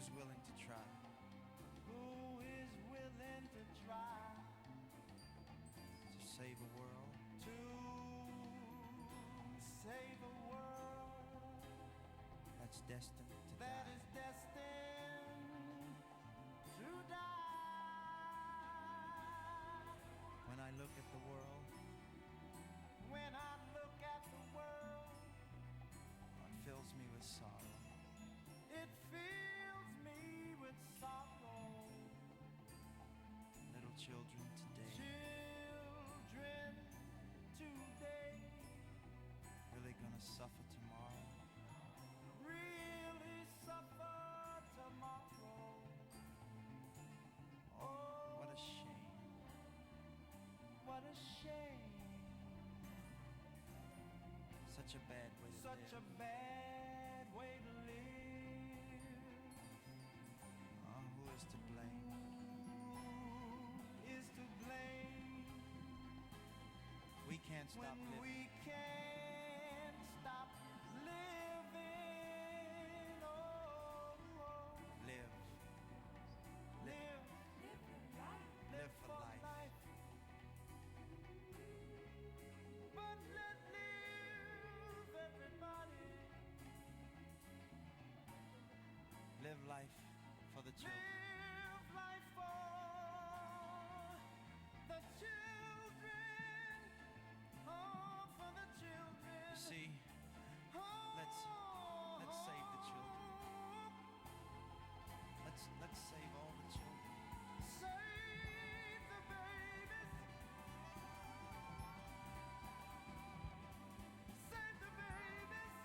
Who's willing to try? Who is willing to try to save a world? To save a world that's destined to that die. Is destined to die. When I look at the world, when I look at the world, it fills me with sorrow. It fills me with sorrow. Little children today. Children today. Really gonna suffer tomorrow. Really suffer tomorrow. Oh, what a shame. What a shame. Such a bad way to live. Such a bad way to live. Oh, who is to blame? Who is to blame? We can't stop living. We can't stop living. Oh, oh. Live. Live. Live for life. But let live, everybody. Live life for the children. Live life for the children. Oh, for the children. You see, let's save the children. Let's save all the children. Save the babies. Save the babies.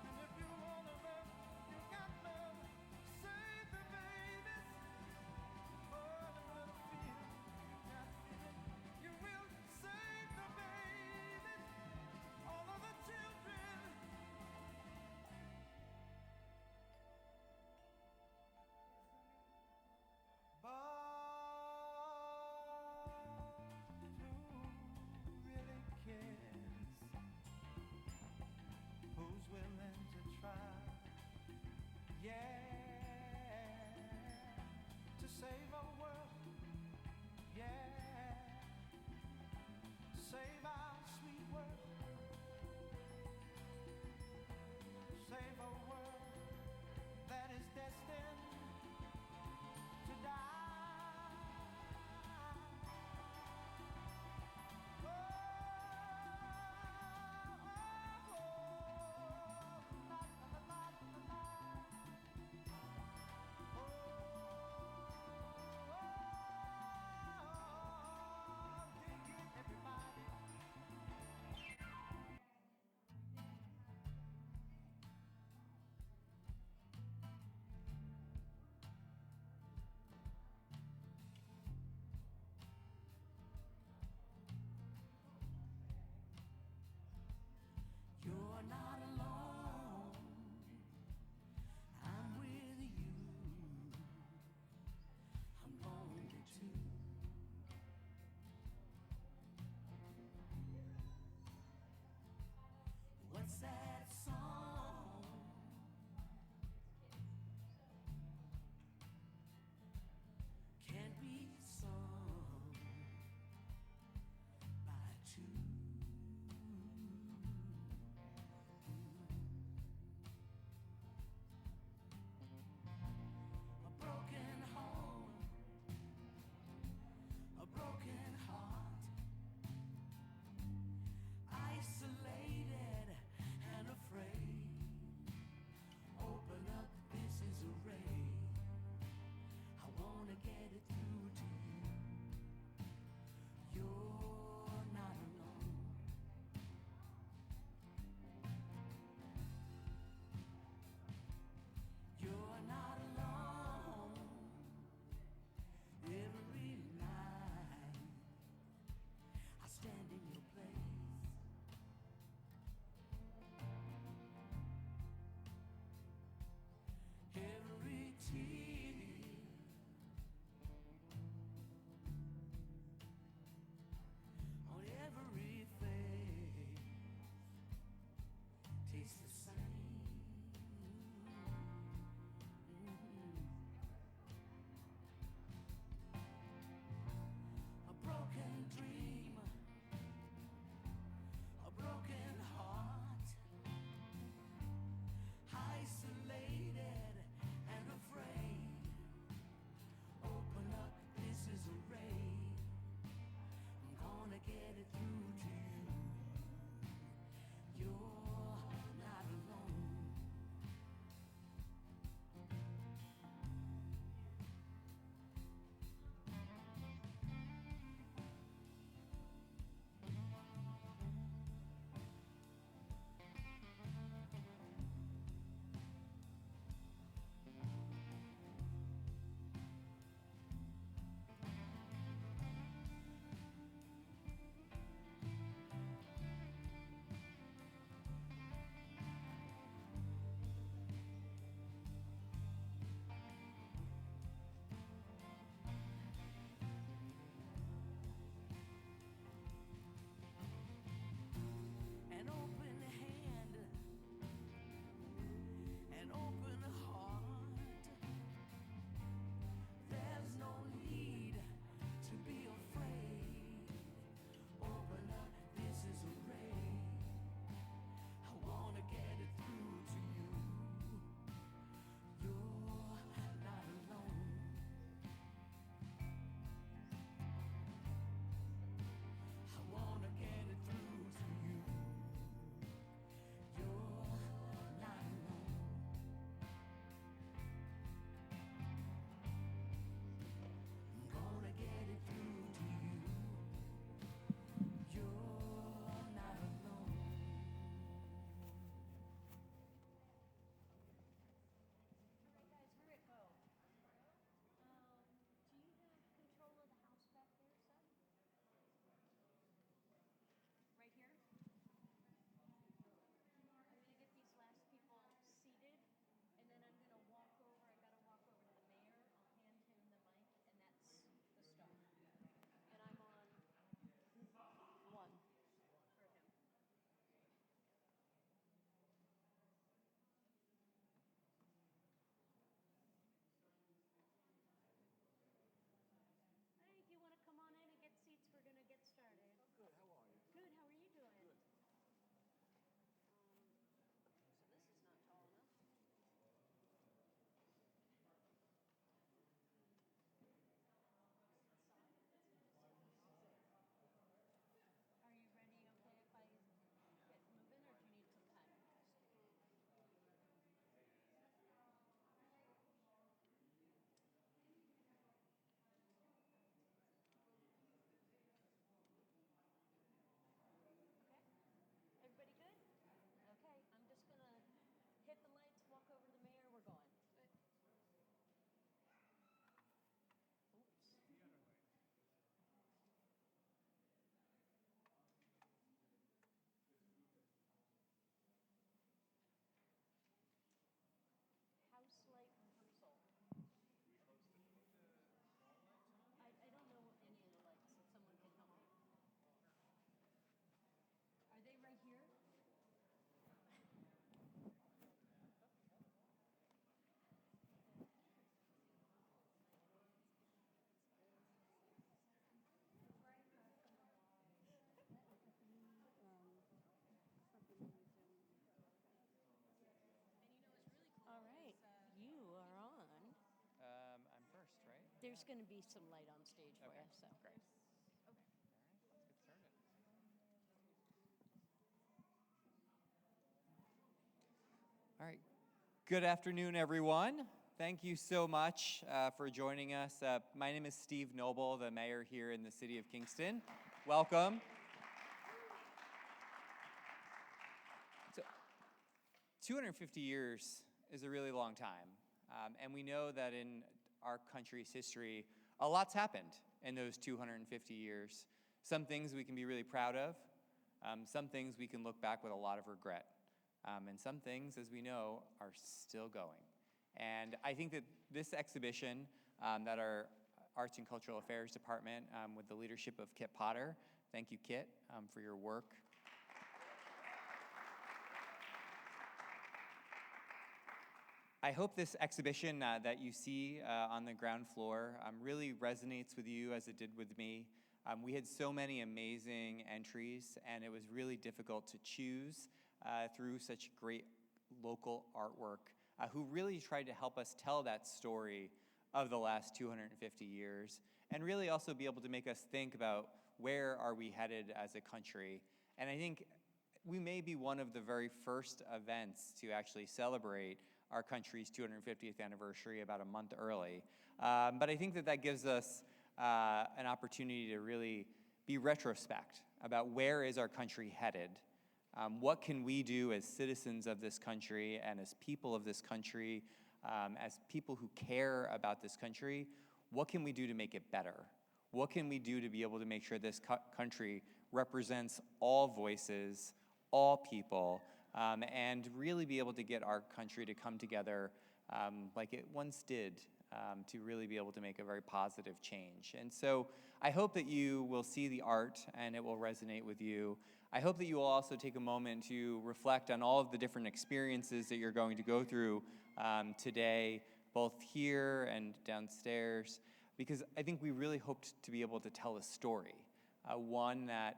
And if you wanna love, you got love. Save the babies. Oh, the little fear you got feeling. You will save the babies. All of the children. But who really cares? Who's willing to try? Yeah, to save our world. Yeah, save our sweet world. Save a world that is destined to die. there's going to be some light on stage for you. So. Great. All right, let's get started. All right. Good afternoon, everyone. Thank you so much for joining us. My name is Steve Noble, the mayor here in the city of Kingston. Welcome. So, 250 years is a really long time, and we know that in our country's history, a lot's happened in those 250 years. Some things we can be really proud of, some things we can look back with a lot of regret, and some things, as we know, are still going. And I think that this exhibition that our Arts and Cultural Affairs Department, with the leadership of Kit Potter, thank you, Kit, for your work. I hope this exhibition that you see on the ground floor really resonates with you as it did with me. We had so many amazing entries, and it was really difficult to choose through such great local artwork who really tried to help us tell that story of the last 250 years, and really also be able to make us think about where are we headed as a country. And I think we may be one of the very first events to actually celebrate our country's 250th anniversary about a month early. But I think that that gives us an opportunity to really be retrospect about where is our country headed. What can we do as citizens of this country and as people of this country, as people who care about this country, what can we do to make it better? What can we do to be able to make sure this country represents all voices, all people, and really be able to get our country to come together like it once did, to really be able to make a very positive change. And so I hope that you will see the art and it will resonate with you. I hope that you will also take a moment to reflect on all of the different experiences that you're going to go through today, both here and downstairs, because I think we really hoped to be able to tell a story, one that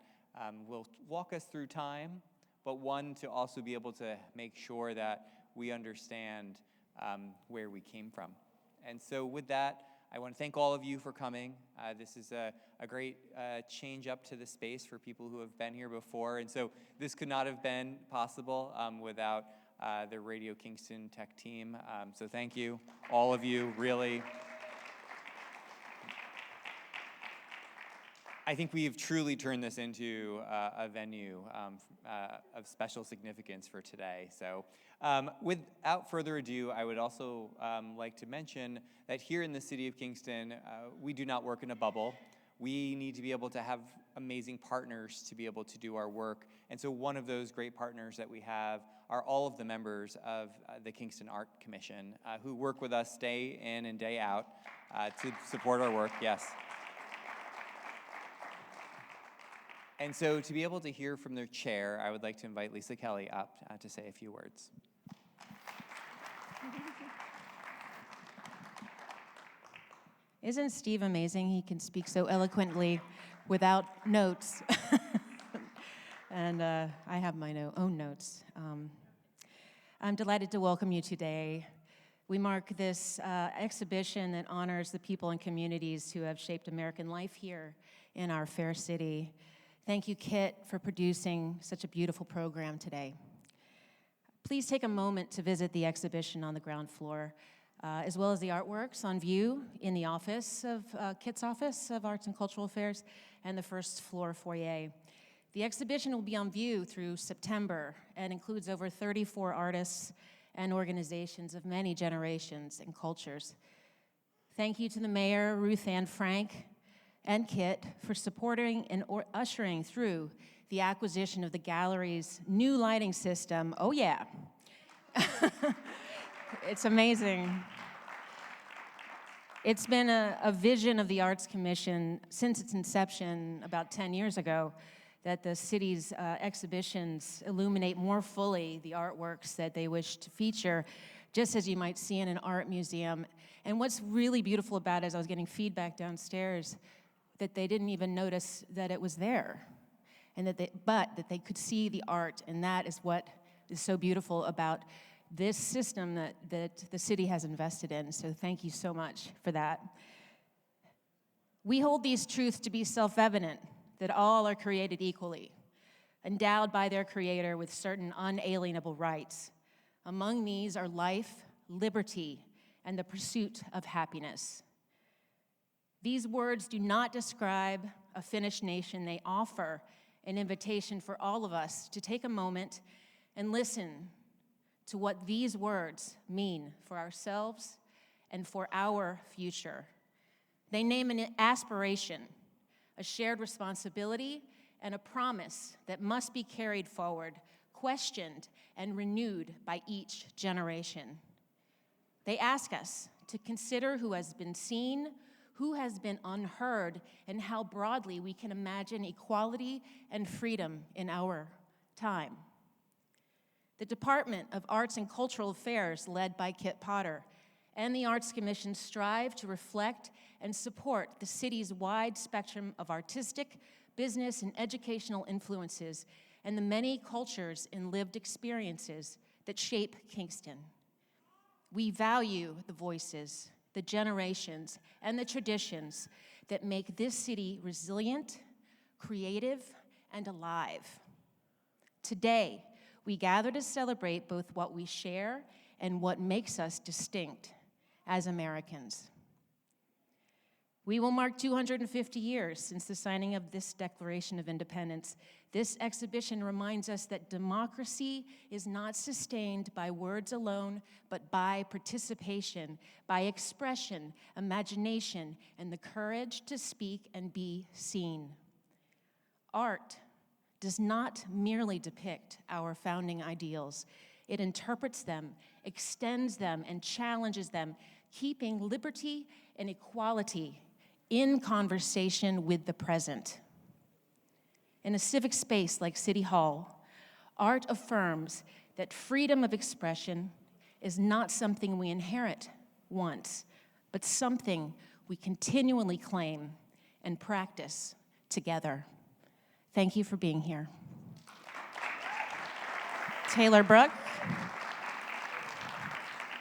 will walk us through time, but one to also be able to make sure that we understand where we came from. And so with that, I want to thank all of you for coming. This is a great change up to the space for people who have been here before. And so this could not have been possible without the Radio Kingston tech team. So thank you, all of you, really. I think we've truly turned this into a venue of special significance for today. So without further ado, I would also like to mention that here in the city of Kingston, we do not work in a bubble. We need to be able to have amazing partners to be able to do our work. And so one of those great partners that we have are all of the members of the Kingston Art Commission who work with us day in and day out to support our work. Yes. And so to be able to hear from their chair, I would like to invite Lisa Kelly up to say a few words. Isn't Steve amazing? He can speak so eloquently without notes. And I have my own notes. I'm delighted to welcome you today. We mark this exhibition that honors the people and communities who have shaped American life here in our fair city. Thank you, Kit, for producing such a beautiful program today. Please take a moment to visit the exhibition on the ground floor, as well as the artworks on view in the office of Kit's Office of Arts and Cultural Affairs and the first floor foyer. The exhibition will be on view through September and includes over 34 artists and organizations of many generations and cultures. Thank you to the mayor, Ruth Ann Frank, and Kit for supporting and ushering through the acquisition of the gallery's new lighting system. Oh yeah, it's amazing. It's been a vision of the Arts Commission since its inception about 10 years ago, that the city's exhibitions illuminate more fully the artworks that they wish to feature, just as you might see in an art museum. And what's really beautiful about it is I was getting feedback downstairs that they didn't even notice that it was there, and that they could see the art, and that is what is so beautiful about this system that the city has invested in. So thank you so much for that. We hold these truths to be self-evident, that all are created equally, endowed by their Creator with certain unalienable rights. Among these are life, liberty, and the pursuit of happiness. These words do not describe a finished nation. They offer an invitation for all of us to take a moment and listen to what these words mean for ourselves and for our future. They name an aspiration, a shared responsibility, and a promise that must be carried forward, questioned, and renewed by each generation. They ask us to consider who has been seen, who has been unheard, and how broadly we can imagine equality and freedom in our time. The Department of Arts and Cultural Affairs, led by Kit Potter, and the Arts Commission strive to reflect and support the city's wide spectrum of artistic, business, and educational influences, and the many cultures and lived experiences that shape Kingston. We value the voices, the generations, and the traditions that make this city resilient, creative, and alive. Today, we gather to celebrate both what we share and what makes us distinct as Americans. We will mark 250 years since the signing of this Declaration of Independence. This exhibition reminds us that democracy is not sustained by words alone, but by participation, by expression, imagination, and the courage to speak and be seen. Art does not merely depict our founding ideals. It interprets them, extends them, and challenges them, keeping liberty and equality in conversation with the present. In a civic space like City Hall, art affirms that freedom of expression is not something we inherit once, but something we continually claim and practice together. Thank you for being here. Taylor Brook.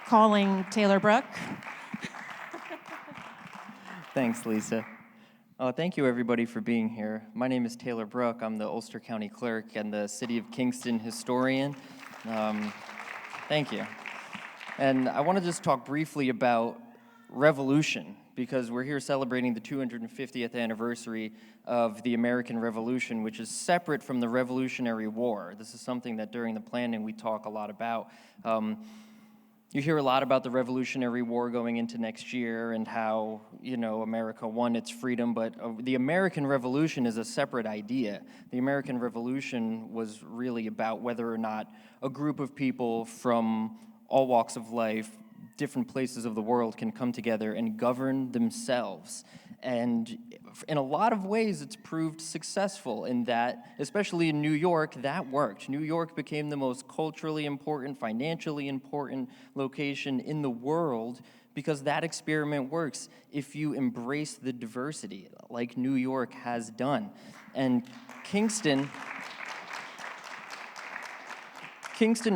Calling Taylor Brook. Thanks, Lisa. Thank you, everybody, for being here. My name is Taylor Brook. I'm the Ulster County Clerk and the City of Kingston historian. Thank you. And I want to just talk briefly about revolution, because we're here celebrating the 250th anniversary of the American Revolution, which is separate from the Revolutionary War. This is something that during the planning we talk a lot about. You hear a lot about the Revolutionary War going into next year and how, America won its freedom, but the American Revolution is a separate idea. The American Revolution was really about whether or not a group of people from all walks of life, different places of the world, can come together and govern themselves. And in a lot of ways, it's proved successful in that, especially in New York, that worked. New York became the most culturally important, financially important location in the world because that experiment works if you embrace the diversity, like New York has done. And Kingston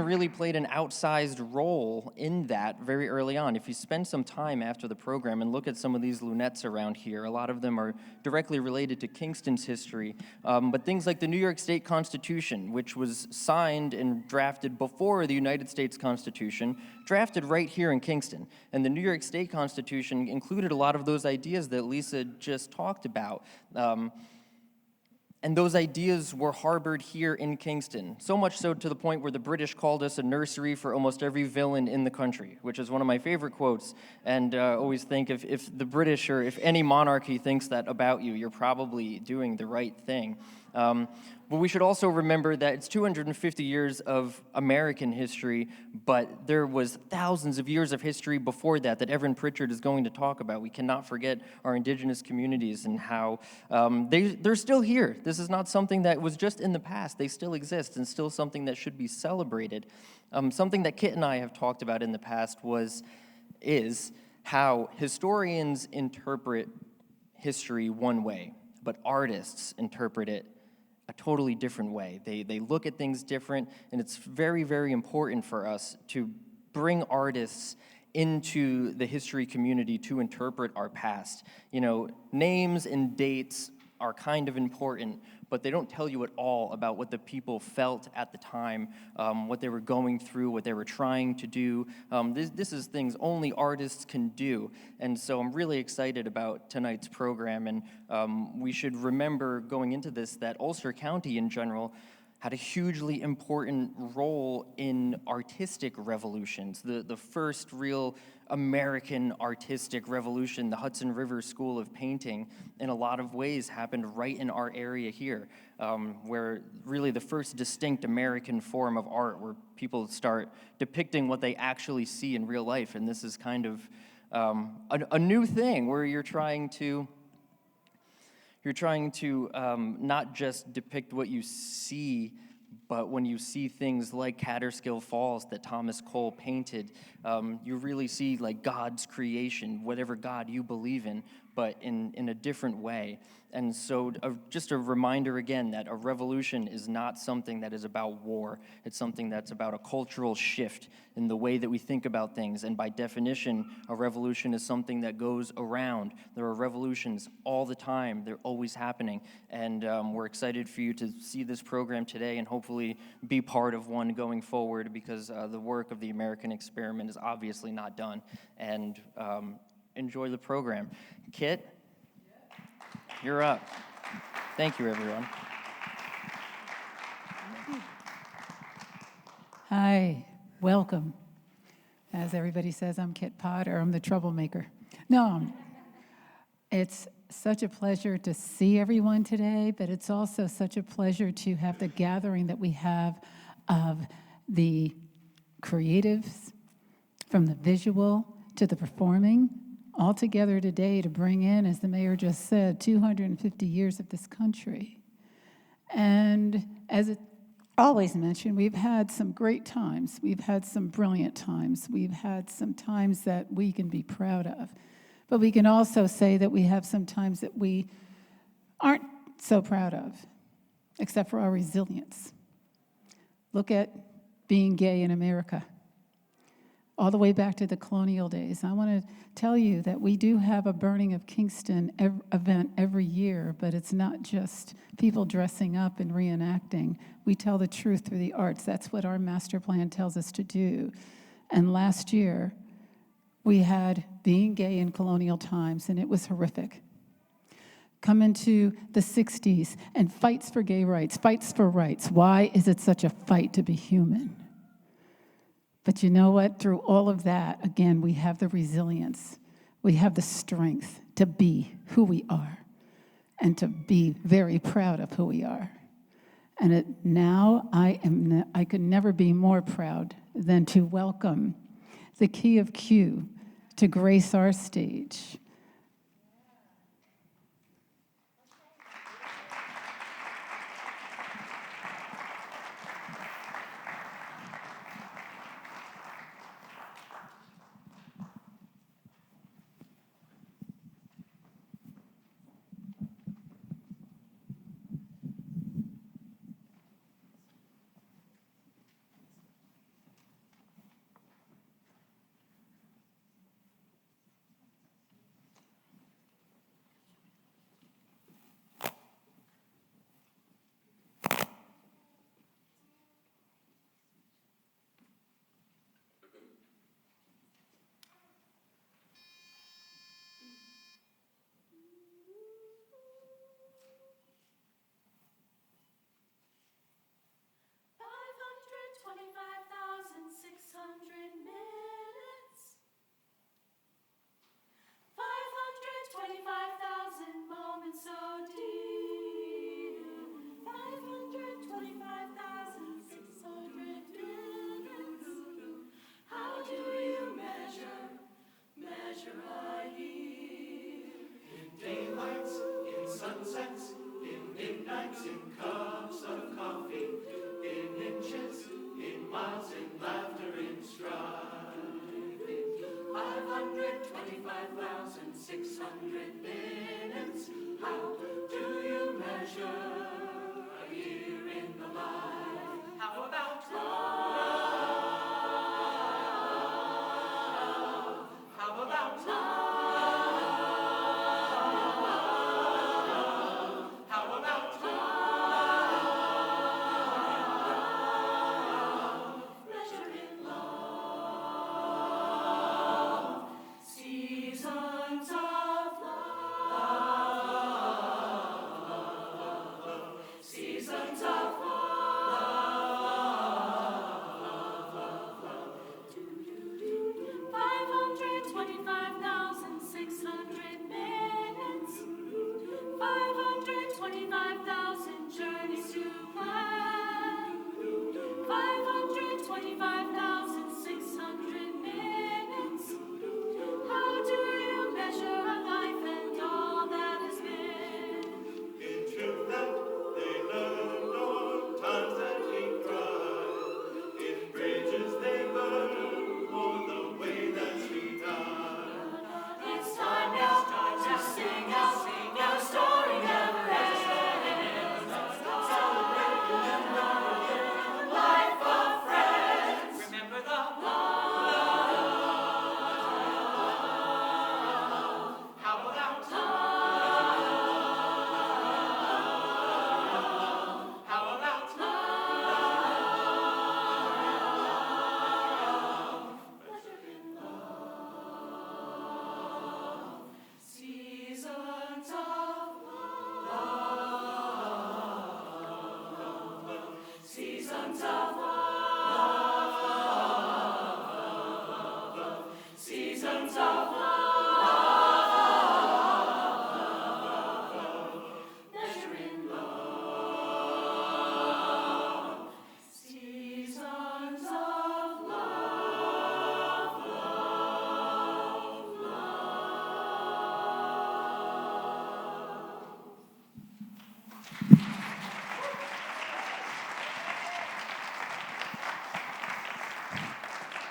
really played an outsized role in that very early on. If you spend some time after the program and look at some of these lunettes around here, a lot of them are directly related to Kingston's history. But things like the New York State Constitution, which was signed and drafted before the United States Constitution, drafted right here in Kingston. And the New York State Constitution included a lot of those ideas that Lisa just talked about. And those ideas were harbored here in Kingston, so much so to the point where the British called us a nursery for almost every villain in the country, which is one of my favorite quotes. And always think if the British or if any monarchy thinks that about you, you're probably doing the right thing. But we should also remember that it's 250 years of American history, but there was thousands of years of history before that Evan Pritchard is going to talk about. We cannot forget our indigenous communities and how they're still here. This is not something that was just in the past. They still exist and still something that should be celebrated. Something that Kit and I have talked about in the past is how historians interpret history one way, but artists interpret it a totally different way. They look at things different, and it's very, very important for us to bring artists into the history community to interpret our past. You know, names and dates are kind of important, but they don't tell you at all about what the people felt at the time, what they were going through, what they were trying to do. This is things only artists can do. And so I'm really excited about tonight's program. And we should remember going into this that Ulster County in general had a hugely important role in artistic revolutions. The first real American artistic revolution, the Hudson River School of Painting, in a lot of ways happened right in our area here, where really the first distinct American form of art where people start depicting what they actually see in real life. And this is kind of a new thing where you're trying to not just depict what you see, but when you see things like Catterskill Falls that Thomas Cole painted, you really see like God's creation, whatever God you believe in, but in a different way. And so just a reminder again that a revolution is not something that is about war. It's something that's about a cultural shift in the way that we think about things. And by definition, a revolution is something that goes around. There are revolutions all the time. They're always happening. And we're excited for you to see this program today and hopefully be part of one going forward, because the work of the American experiment is obviously not done. And enjoy the program. Kit, you're up. Thank you, everyone. Hi, welcome. As everybody says, I'm Kit Potter. I'm the troublemaker. No, it's such a pleasure to see everyone today, but it's also such a pleasure to have the gathering that we have of the creatives, from the visual to the performing, all together today to bring in, as the mayor just said, 250 years of this country. And as it always mentioned, we've had some great times. We've had some brilliant times. We've had some times that we can be proud of. But we can also say that we have some times that we aren't so proud of, except for our resilience. Look at being gay in America, all the way back to the colonial days. I want to tell you that we do have a Burning of Kingston event every year, but it's not just people dressing up and reenacting. We tell the truth through the arts. That's what our master plan tells us to do. And last year, we had being gay in colonial times, and it was horrific. Come into the 60s, and fights for gay rights, fights for rights. Why is it such a fight to be human? But you know what? Through all of that, again, we have the resilience. We have the strength to be who we are and to be very proud of who we are. And now I could never be more proud than to welcome the Key of Q to grace our stage.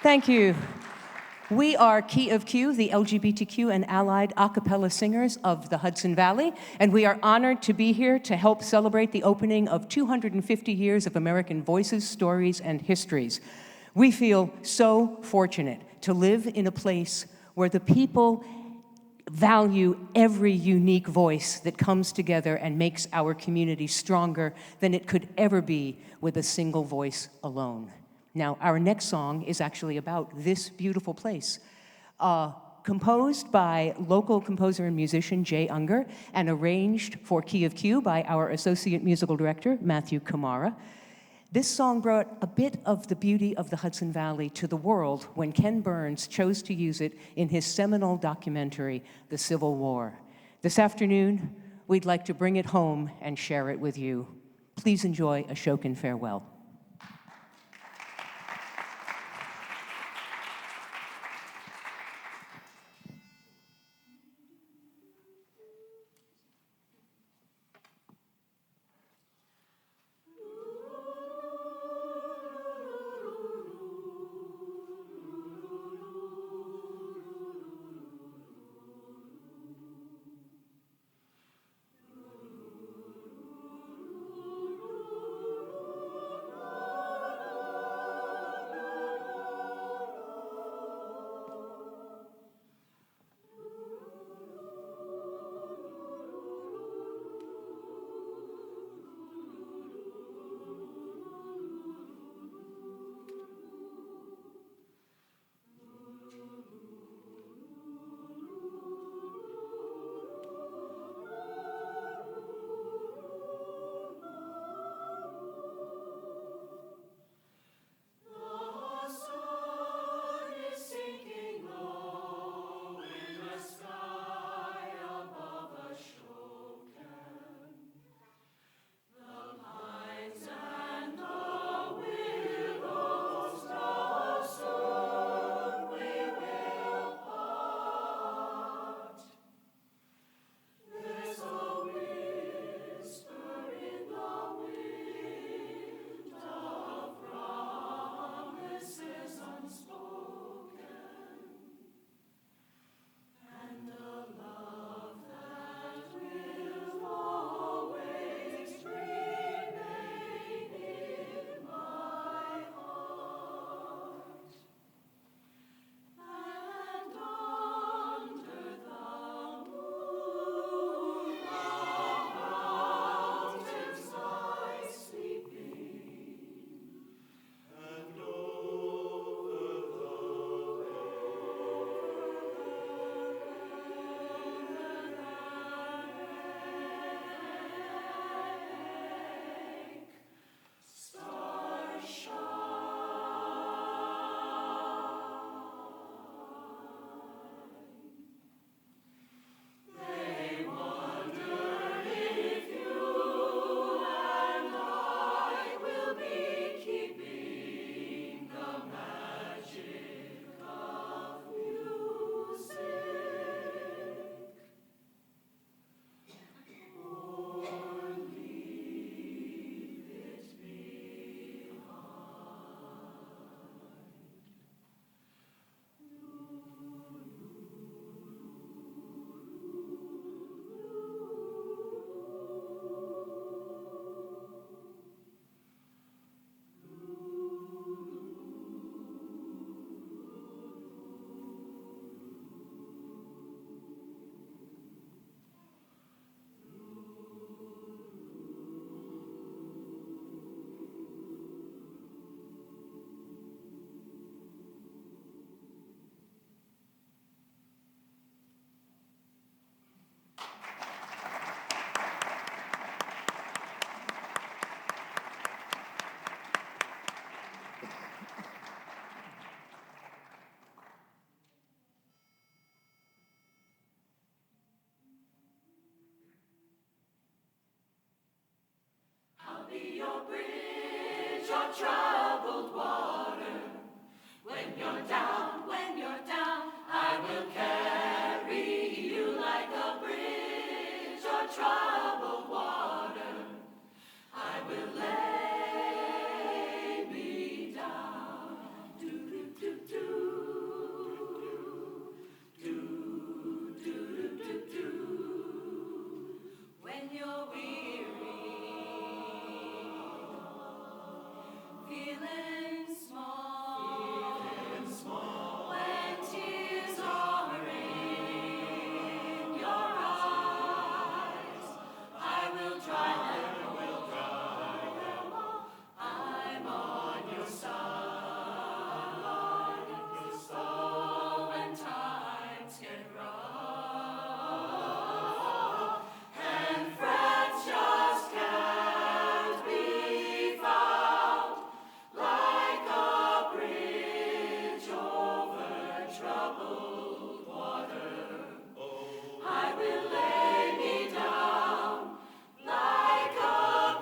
Thank you. We are Key of Q, the LGBTQ and allied a cappella singers of the Hudson Valley, and we are honored to be here to help celebrate the opening of 250 years of American voices, stories, and histories. We feel so fortunate to live in a place where the people value every unique voice that comes together and makes our community stronger than it could ever be with a single voice alone. Now, our next song is actually about this beautiful place. Composed by local composer and musician Jay Unger and arranged for Key of Q by our associate musical director, Matthew Kamara. This song brought a bit of the beauty of the Hudson Valley to the world when Ken Burns chose to use it in his seminal documentary, The Civil War. This afternoon, we'd like to bring it home and share it with you. Please enjoy Ashokan Farewell. When you're weary, feeling small, when tears are in your eyes, I will dry them all. I'm on your side. Oh, when times get rough and friends just can't be found, like a bridge over troubled water, I will lay me down. Like a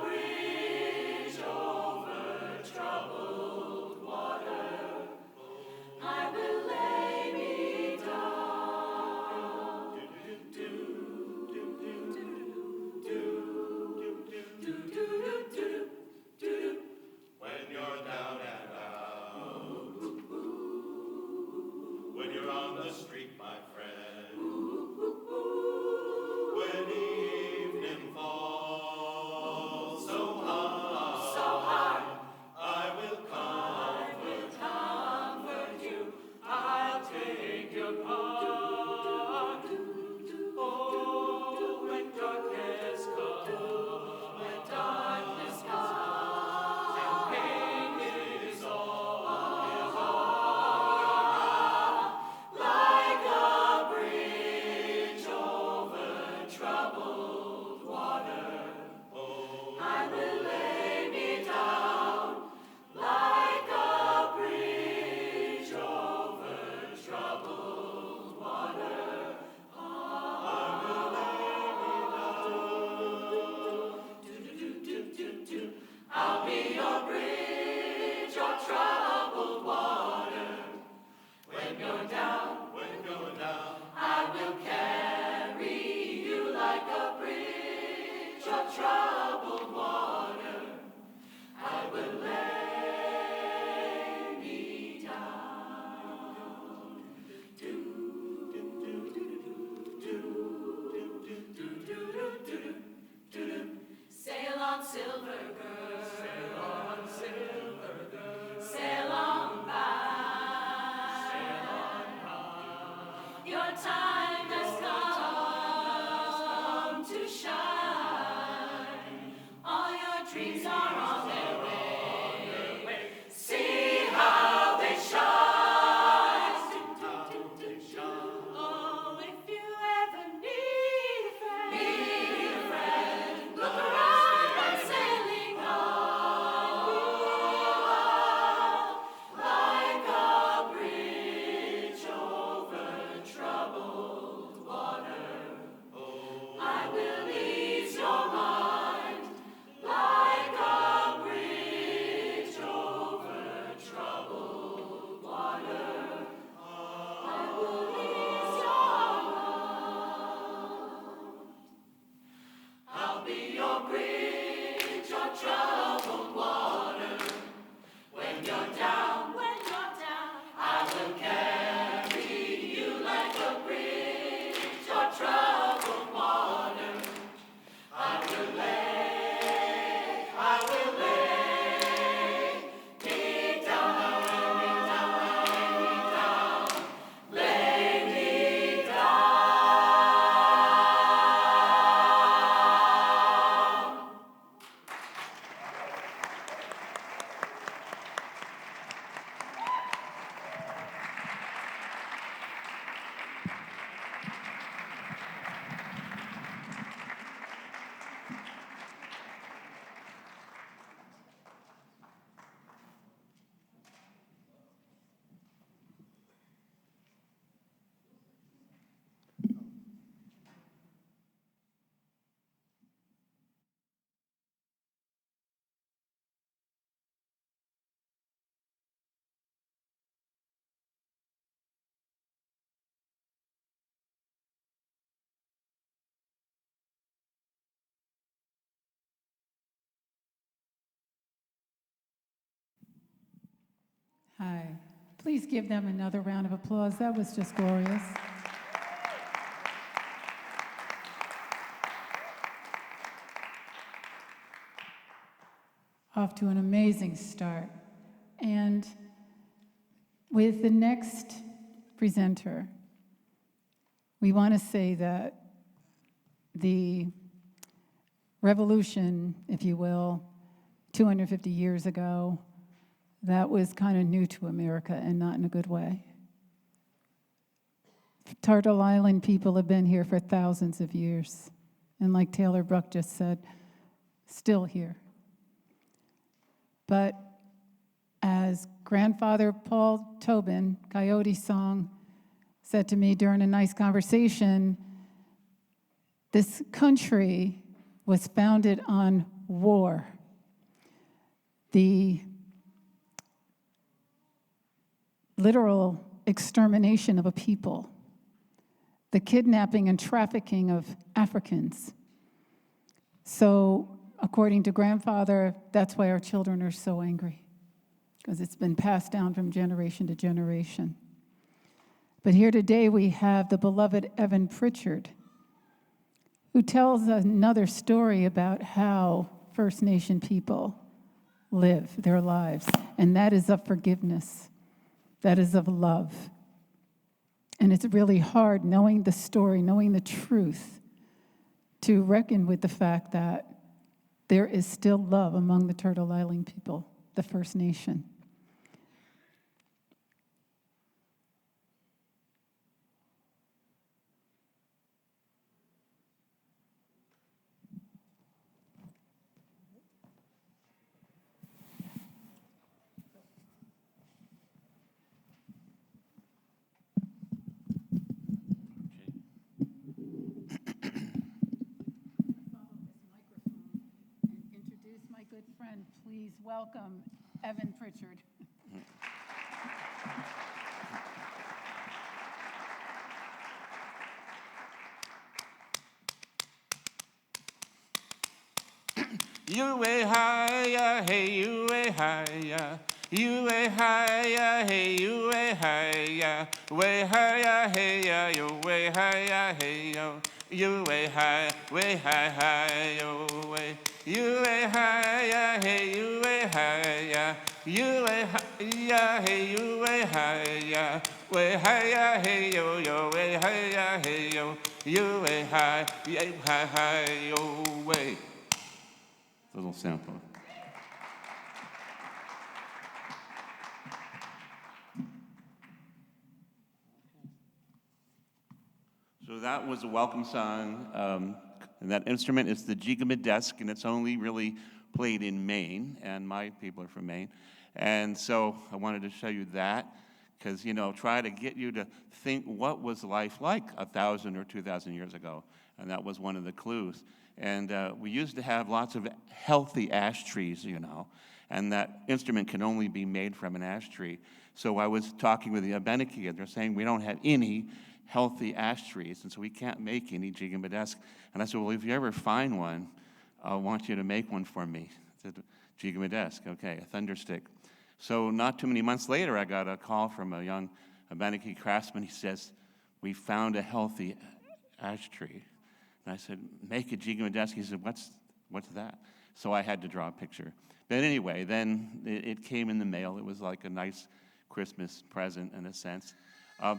bridge over troubled water, I will lay me down. When you're down and out, when you're on the street, my friend, when evening falls so hard, I will comfort you. I'll take your part. Oh, when darkness comes, when darkness comes, and pain is all around, like a bridge over troubled water, I will lay me down. Like a bridge over troubled water, I will lay me down. I'll be your bridge, your troubled water. When you're down, I will carry you like a bridge, your troubled water. I will lay me down. Sail on, silver girl. Sail on, silver girl. Sail on by. Sail on by. Your time has come to shine. All your dreams are on their way. See how they shine. Oh, if you ever need a friend, look around and sailing on. Like a bridge over troubled water, I will ease your mind. Like a Hi. Please give them another round of applause. That was just glorious. Off to an amazing start. And with the next presenter, we want to say that the revolution, if you will, 250 years ago, that was kind of new to America and not in a good way. Turtle Island people have been here for thousands of years. And like Taylor Bruck just said, still here. But as grandfather Paul Tobin, Coyote Song, said to me during a nice conversation, this country was founded on war. The literal extermination of a people, the kidnapping and trafficking of Africans. So, according to grandfather, that's why our children are so angry, because it's been passed down from generation to generation. But here today we have the beloved Evan Pritchard, who tells another story about how First Nation people live their lives, and that is of forgiveness. That is of love. And it's really hard, knowing the story, knowing the truth, to reckon with the fact that there is still love among the Turtle Island people, the First Nation. Introduce my good friend. Please welcome Evan Pritchard. You way higher, hey, you way higher. You way higher, hey, you way higher. Way higher, hey, ya, you way higher, hey, yo. You way high, yo, way. You way higher, hey, you way higher. You way higher, hey, you way higher. Way higher, hey, yo, way higher, hey, yo. You way high, yo, way. Little sample. So that was a welcome song, and that instrument is the jigamadesk, and it's only really played in Maine, and my people are from Maine. And so I wanted to show you that, because, try to get you to think what was life like 1,000 or 2,000 years ago, and that was one of the clues. And we used to have lots of healthy ash trees, and that instrument can only be made from an ash tree. So I was talking with the Abenaki, and they're saying we don't have any healthy ash trees, and so we can't make any jigamadesk. And I said, well, if you ever find one, I want you to make one for me. I said, jigamadesk, okay, a thunderstick. So not too many months later, I got a call from a young Abenaki craftsman. He says, we found a healthy ash tree. And I said, make a jigamadesk. He said, what's that? So I had to draw a picture. But anyway, then it came in the mail. It was like a nice Christmas present in a sense.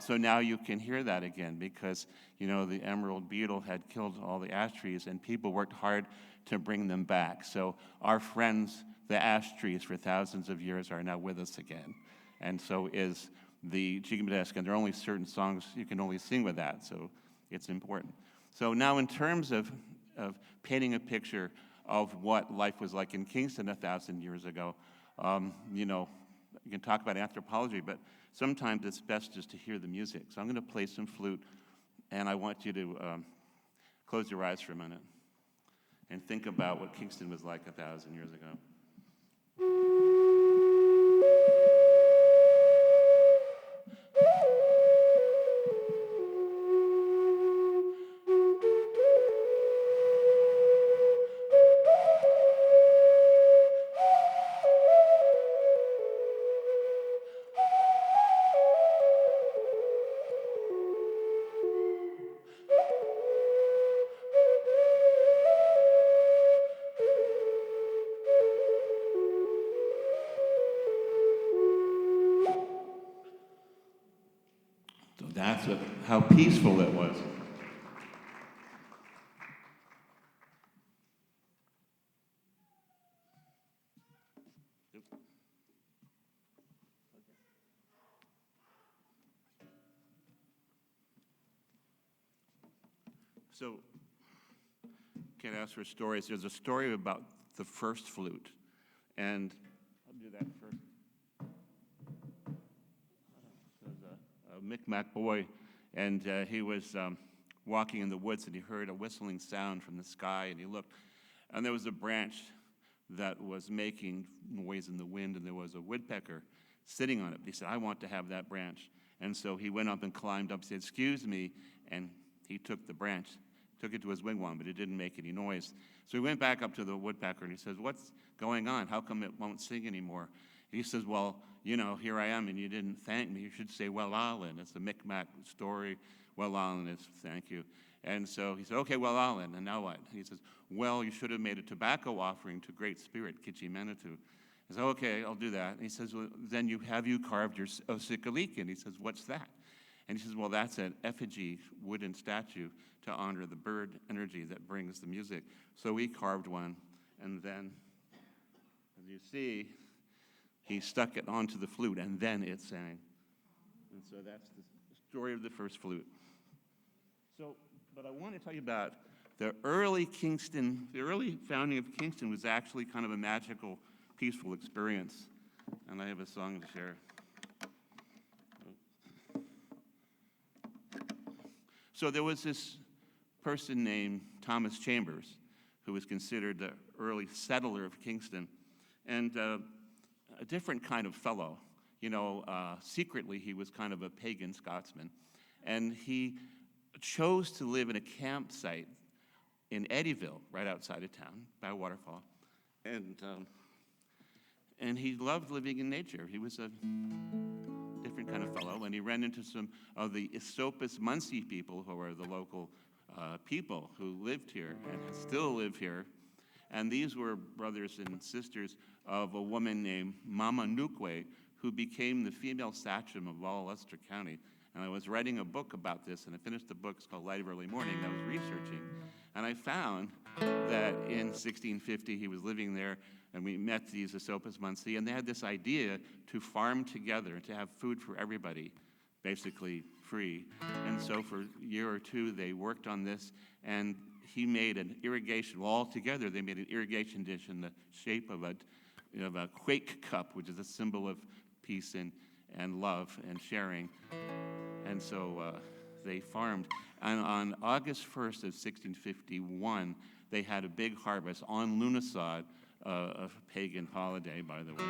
So now you can hear that again because, the emerald beetle had killed all the ash trees and people worked hard to bring them back. So our friends, the ash trees for thousands of years, are now with us again. And so is the jigamadesk. And there are only certain songs you can only sing with that, so it's important. So now in terms of painting a picture of what life was like in Kingston 1,000 years ago, you can talk about anthropology, but sometimes it's best just to hear the music. So I'm going to play some flute, and I want you to close your eyes for a minute and think about what Kingston was like 1,000 years ago. how peaceful it was. So, can't ask for stories. There's a story about the first flute, and I'll do that first. There's a Micmac boy, and he was walking in the woods, and he heard a whistling sound from the sky, and he looked, and there was a branch that was making noise in the wind, and there was a woodpecker sitting on it. He said, "I want to have that branch." And so he went up and climbed up, said, "Excuse me," and he took the branch, took it to his wigwam, but it didn't make any noise. So he went back up to the woodpecker, and he says, "What's going on? How come it won't sing anymore?" He says, "Well, you know, here I am, and you didn't thank me. You should say, 'Well-allen.' It's a Micmac story. Well-allen is thank you." And so he said, "Okay, well-allen, and now what?" He says, "Well, you should have made a tobacco offering to Great Spirit, Kitchi-Manitou." He says, "Okay, I'll do that." And he says, "Well, then have you carved your Osikalik?" And he says, "What's that?" And he says, "Well, that's an effigy wooden statue to honor the bird energy that brings the music." So we carved one, and then, as you see, he stuck it onto the flute, and then it sang. And so that's the story of the first flute. So, but I want to tell you about the early founding of Kingston was actually kind of a magical, peaceful experience. And I have a song to share. So there was this person named Thomas Chambers, who was considered the early settler of Kingston, and a different kind of fellow. You know, secretly he was kind of a pagan Scotsman, and he chose to live in a campsite in Eddyville, right outside of town, by a waterfall, and he loved living in nature. He was a different kind of fellow, and he ran into some of the Esopus Munsee people, who are the local people who lived here and still live here. And these were brothers and sisters of a woman named Mama Nukwe, who became the female sachem of all Ulster County. And I was writing a book about this, and I finished the book. It's called Light of Early Morning, and I was researching. And I found that in 1650, he was living there, and we met these Esopus Munsee, and they had this idea to farm together, to have food for everybody, basically free. And so for a year or two, they worked on this, and he made an irrigation, well, all together, they made an irrigation dish in the shape of a quake cup, which is a symbol of peace and love and sharing. And so they farmed. And on August 1st of 1651, they had a big harvest on Lunasod, a pagan holiday, by the way.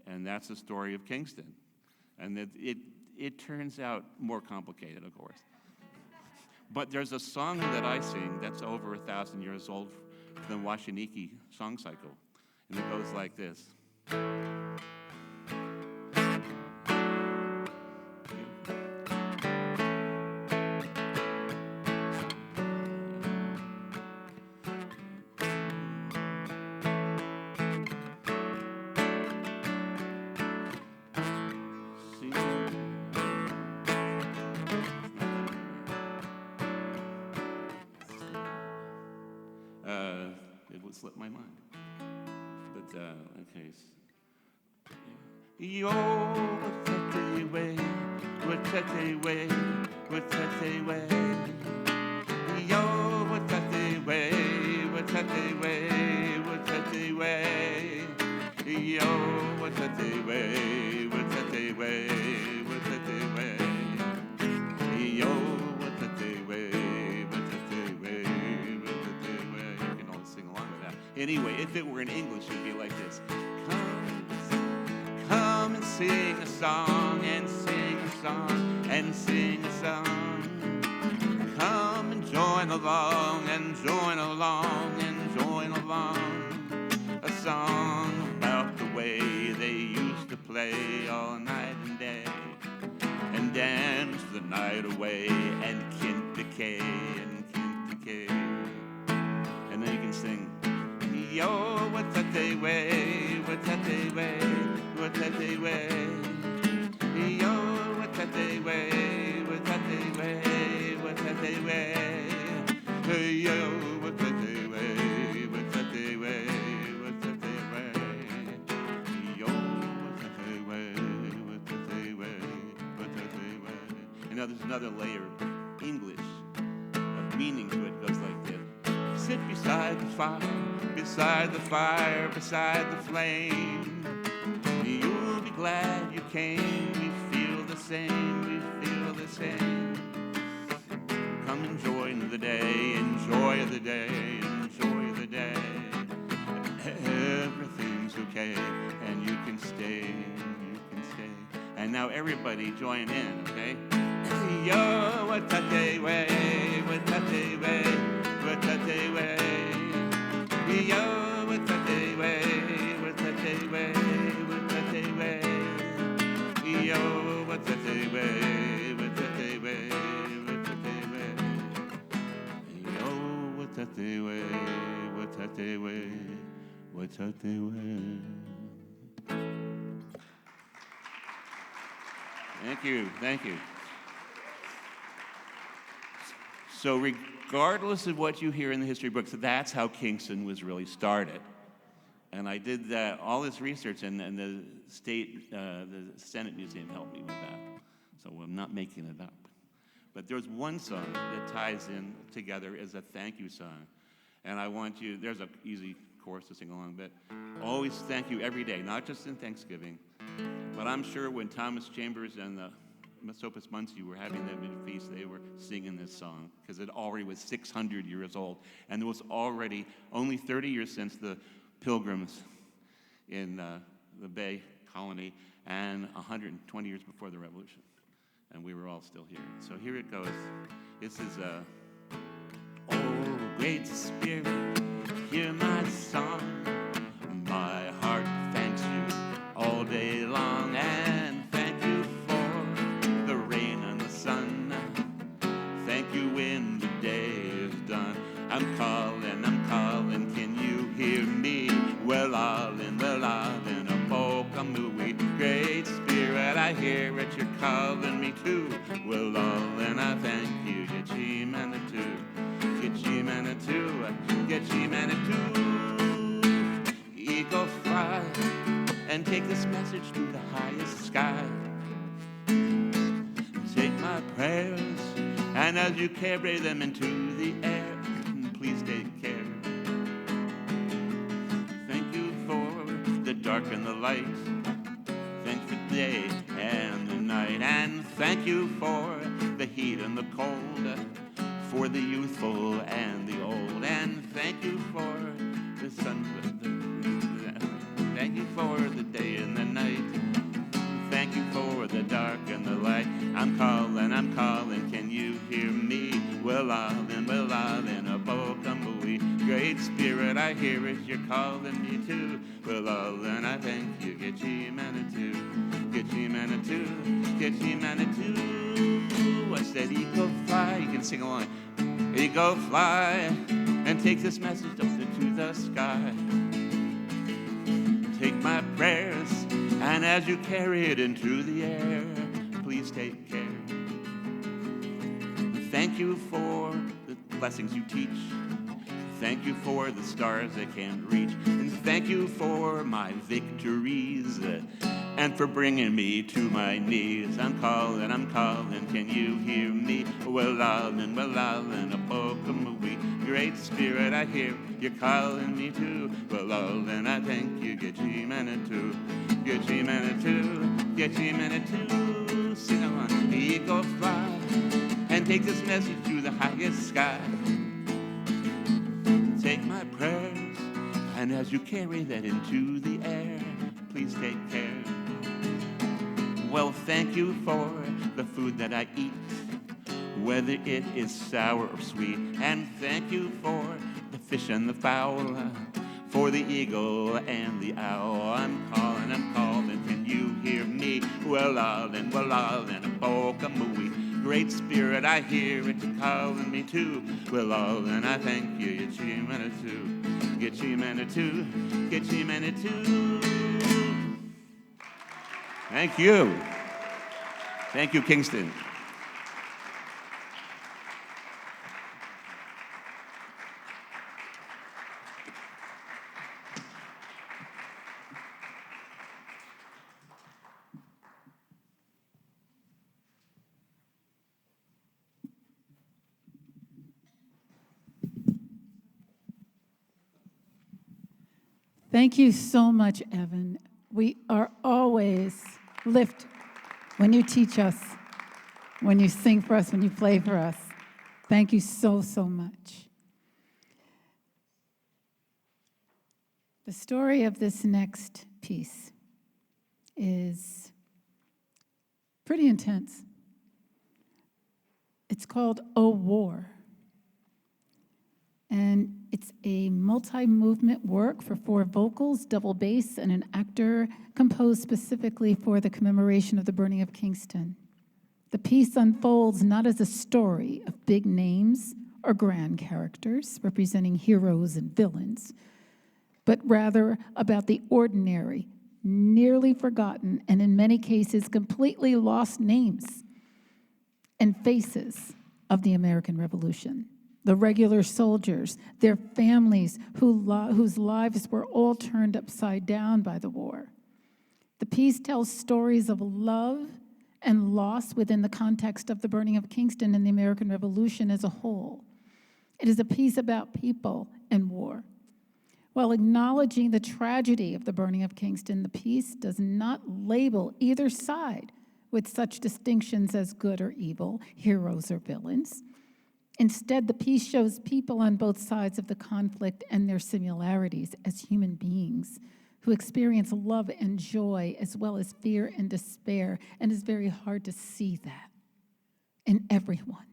And that's the story of Kingston. And it turns out more complicated, of course. But there's a song that I sing that's over 1,000 years old from the Washaniekie song cycle. And it goes like this. It would slip my mind. But, okay. Yo, what's way, what's way, what's way. Yo, what's way, what's way, what's way. Yo, what's way, what's way, what's way. Yo, what's way, what's way. You can all sing along with that. Anyway, if it were in English, it'd be like this. Come and sing a song, and sing a song, and sing a song. Come and join along, and join along, and join along. A song about the way they used to play all night and day, and dance the night away, and Kintake, and Kintake. And then you can sing, yo, what's that they way, what's that they way, what's that they way, yo, what's And now there's another layer of English, of meaning to it. It goes like this. Sit beside the fire, beside the fire, beside the flame. You'll be glad you came. We feel the same, we feel the same. Come enjoy the day, enjoy the day, enjoy the day. Everything's okay, and you can stay, you can stay. And now everybody join in, okay? Yo, what that day way, what that day way, what that day way. Yo, what that day way, what that day way, what that day way. Yo, what that day way, what that day way, what that day way. Yo, what that day way, what that day way, what that day way. Thank you, thank you. So regardless of what you hear in the history books, that's how Kingston was really started. And I did that, all this research, and the Senate Museum helped me with that. So I'm not making it up. But there's one song that ties in together as a thank you song. And I want you, there's an easy chorus to sing along, but always thank you every day, not just in Thanksgiving. But I'm sure when Thomas Chambers and the Mesopus Muncie were having that mid-feast, they were singing this song because it already was 600 years old. And it was already only 30 years since the Pilgrims in the Bay Colony and 120 years before the Revolution. And we were all still here. So here it goes. This is oh, great Spirit, hear my song. My heart thanks you all day long, and thank you for the rain and the sun. Thank you when the day is done. I'm calling, can you hear me? Well, all in a Bokamui. Great Spirit, I hear it, you're calling me too. Well, all in I thank you, Getchi Manitou, Getchi Manitou, Getchi Manitou. Eagle fly and take this message to the highest sky. Take my prayers, and as you carry them into the air, please take care. Thank you for the dark and the light. Thanks for the day and the night. And thank you for the heat and the cold, for the youthful and the old. And thank you for the sun. Thank you for the day and the night. Thank you for the dark and the light. I'm calling, can you hear me? Well, all in a Bokamui. Great Spirit, I hear it, you're calling me too. Well, all in I thank you, Getchi Manitou, Getchi Manitou, Getchi Manitou. I said, eagle fly, you can sing along. Eagle fly, and take this message up to the sky. Take my prayers, and as you carry it into the air, please take care. Thank you for the blessings you teach. Thank you for the stars I can't reach. And thank you for my victories, and for bringing me to my knees. I'm calling, can you hear me? Well, all in a Bokamui. Great Spirit, I hear you're calling me too. Well, all in I thank you, Getchi Manitou, Getchi Manitou, Getchi Manitou. Sing along, eagle fly, and take this message to the highest sky. Take my prayers, and as you carry that into the air, please take care. Well, thank you for the food that I eat, whether it is sour or sweet. And thank you for the fish and the fowl, for the eagle and the owl. I'm calling, can you hear me? Well, all in a Bokamui. Great Spirit, I hear it, you're calling me too. Well, all in I thank you, Getchi Manitou, Getchi Manitou, Getchi Manitou. Thank you. Thank you, Kingston. Thank you so much, Evan. We are always lifted when you teach us, when you sing for us, when you play for us. Thank you so, so much. The story of this next piece is pretty intense. It's called "O War." And it's a multi-movement work for 4 vocals, double bass, and an actor composed specifically for the commemoration of the burning of Kingston. The piece unfolds not as a story of big names or grand characters representing heroes and villains, but rather about the ordinary, nearly forgotten, and in many cases completely lost names and faces of the American Revolution. The regular soldiers, their families whose lives were all turned upside down by the war. The piece tells stories of love and loss within the context of the burning of Kingston and the American Revolution as a whole. It is a piece about people and war. While acknowledging the tragedy of the burning of Kingston, the piece does not label either side with such distinctions as good or evil, heroes or villains. Instead, the piece shows people on both sides of the conflict and their similarities as human beings who experience love and joy as well as fear and despair, and it's very hard to see that in everyone.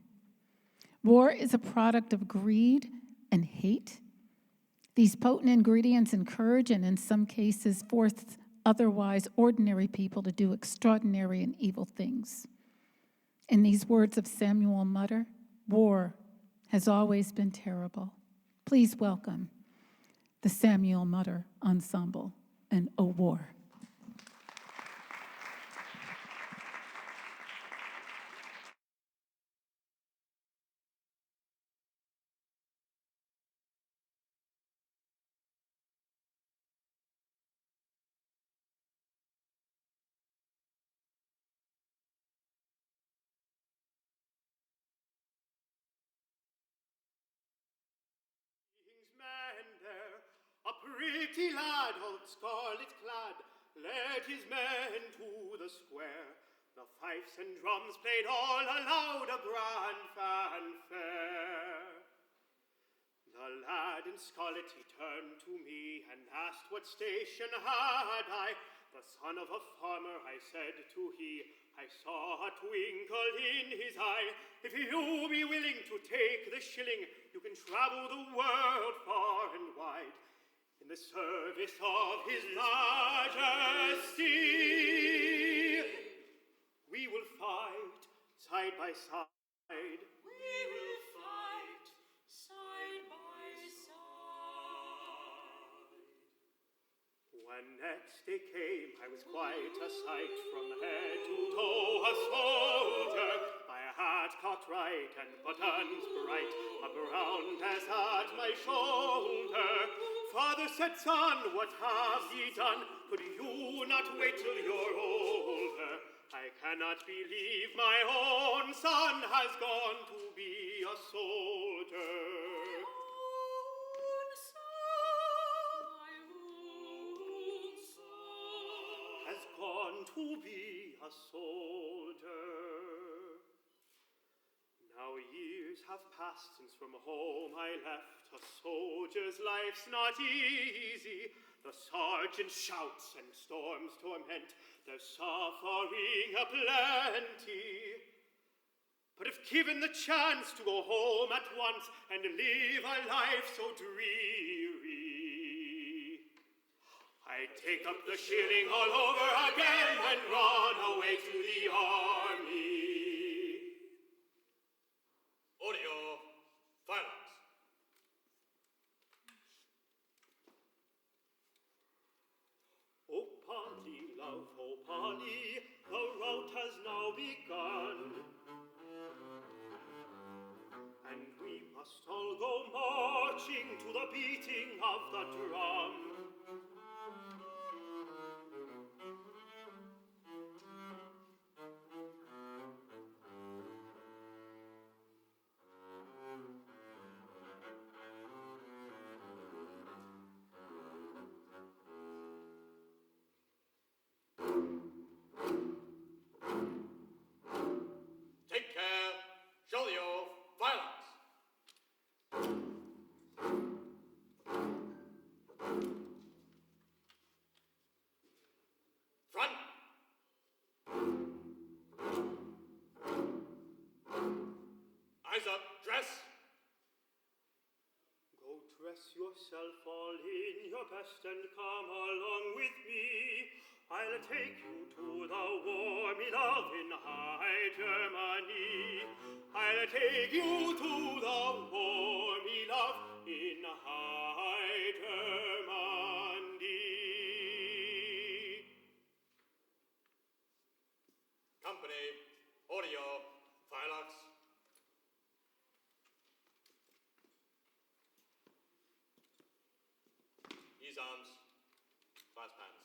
War is a product of greed and hate. These potent ingredients encourage and in some cases force otherwise ordinary people to do extraordinary and evil things. In these words of Samuel Mutter, war has always been terrible. Please welcome the Samuel Mutter Ensemble and "O War." A pretty lad, all scarlet clad, led his men to the square. The fifes and drums played all aloud a grand fanfare. The lad in scarlet, he turned to me and asked what station had I. The son of a farmer, I said to he, I saw a twinkle in his eye. If you be willing to take the shilling, you can travel the world far and wide in the service of his majesty. We will fight side by side. We will fight side by side. When next day came, I was quite a sight, from head to toe a soldier. My hat cocked right and buttons bright, a brown pass at my shoulder. Father said, son, what have ye done? Could you not wait till you're older? I cannot believe my own son has gone to be a soldier. Has gone to be a soldier. Now years have passed since from home I left. A soldier's life's not easy. The sergeant shouts and storms torment. There's suffering aplenty. But if given the chance to go home at once and live a life so dreary, I'd take up the shilling all over again and run away to the army. Audio, silence. Oh, Polly, love, oh, Polly, the rout has now begun, and we must all go marching to the beating of the drum. Take care, shoulder your violence. Front. Eyes up, dress. Go dress yourself all in your best and come along with me. I'll take you to the war, me love, in high Germany. I'll take you to the war, me love, in high Germany. Company, order your firelocks. Ease arms, clasp hands.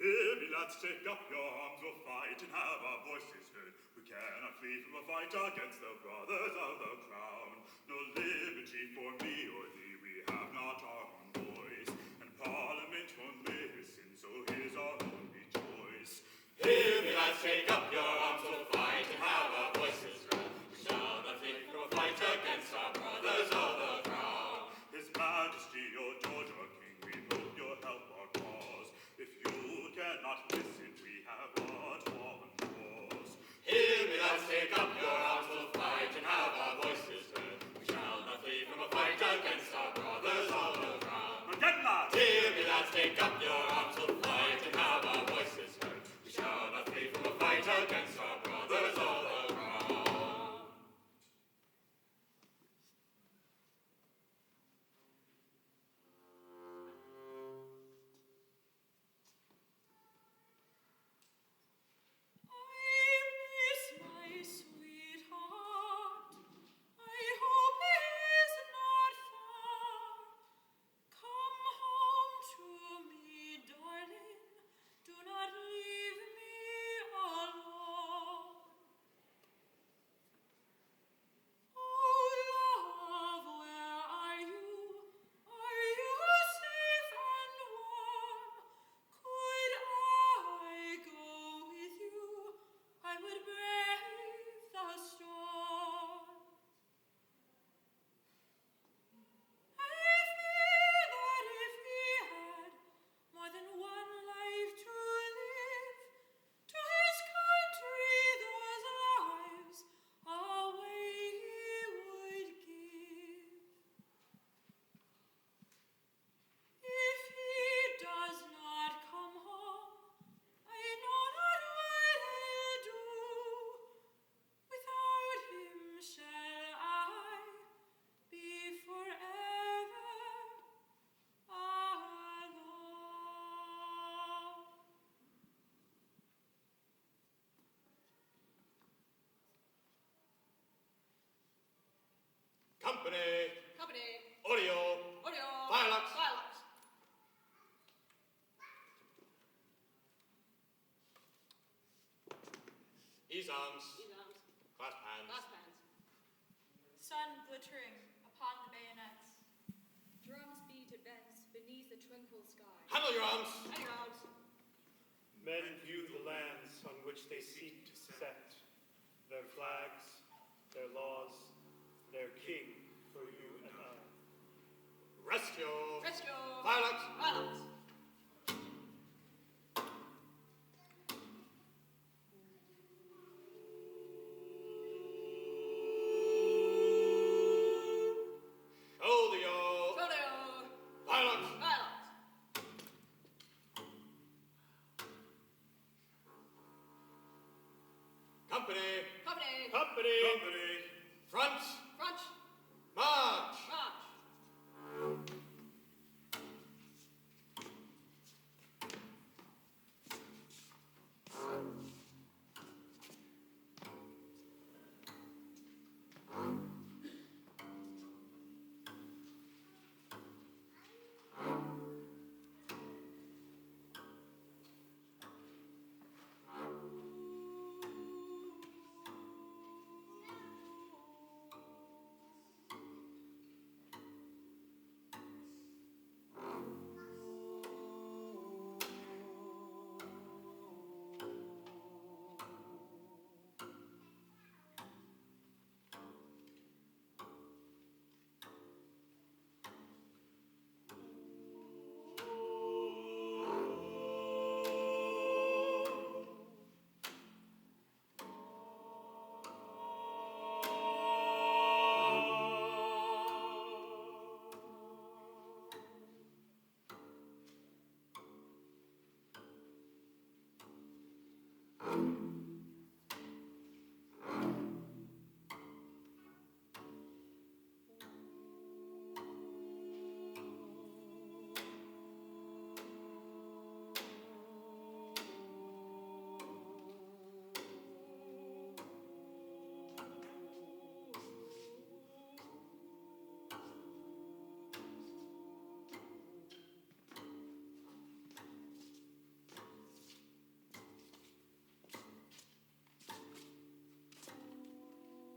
Hear me, lads, take up your arms, we'll fight and have our voices heard. We cannot flee from a fight against the brothers of the crown. No liberty for me or thee, we have not our own voice, and Parliament won't listen, so here's our only choice. Hear me, lads, take up your arms, we'll fight and have our voices heard. We shall not flee from a fight against our brothers of the crown. His Majesty, your George, our King, we hope you'll help our cause. If you cannot listen, we have but one cause. Hear me, lads, take up your arms, we'll fight and have our voices heard. We shall not flee from a fight against our brothers of the crown. Again, lads! Hear me, lads, take up your arms, we'll fight and have our voices heard. We shall not flee from a fight against our brothers of the crown. Come home to me. Company. Company. Audio. Audio. Violence. Violence. Ease arms. These arms. Clasp hands. Last hands. Sun glittering upon the bayonets. Drums beat advance beneath the tranquil sky. Handle your arms. And your arms. Men view the lands on which they seek to set, their flags, their laws, their king for you and I. Rest your. Rest your. Violence. Violence. Shoulder your. Shoulder your. Violence. Violence. Company. Company. Company! Front. Front. March. March.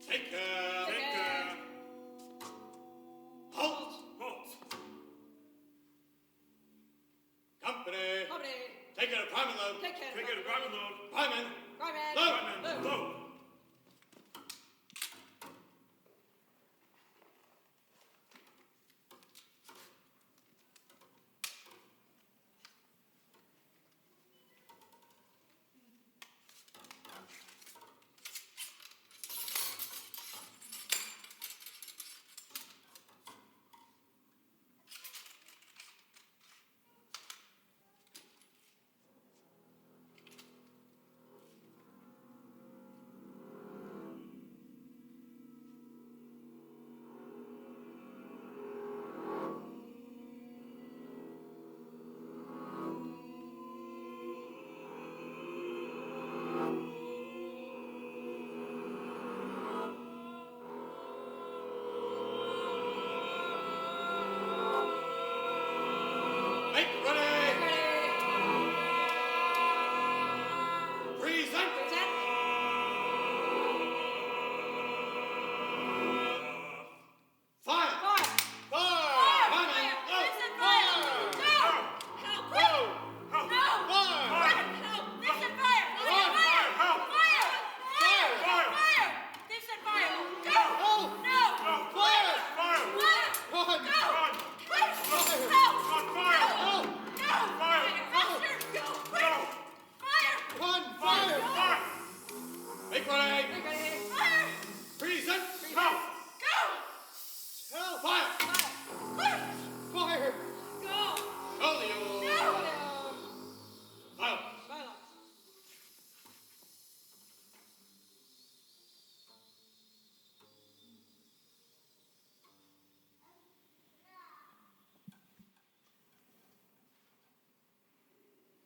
Take care. Take care. Halt. Halt! Company. Company. Take care of prime and load. Take care. Take it, grab and load. Prime and Right man. load. Right, man. Load! Make ready. Present. Present. Fire. Fire. Fire. Prime and Fire. load. Vincent, fire. No. Help. Quick. No. Fire. Quick. Help. Vincent, fire. Run. Fire. Help. Fire. Fire. Fire. Fire. Vincent, fire. Go. Help. No. Fire. Fire! Fire. Run. Go. Run! Quick. Fire. Help. On fire! Help. Go. Fire. Faster. Go. Quick. Fire. Run. Fire. Fire! Make ready. Get ready. Fire. Present. Help! Go. Help. Fire. Fire. Quick. Fire. Go. Shoulder your. No. Violence. Violence.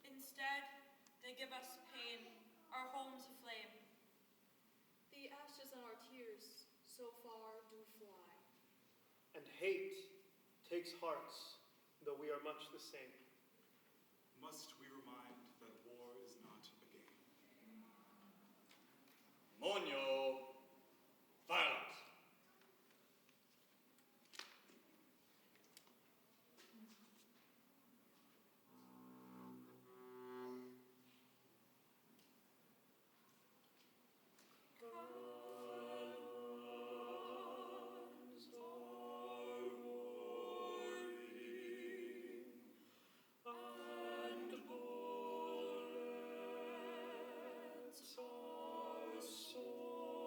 Instead, they give us pain, our homes aflame. The ashes and our tears so far do fly. and hate takes hearts, though we are much the same. Must we remind that war is not a game? Monyo, violence. And bullets are so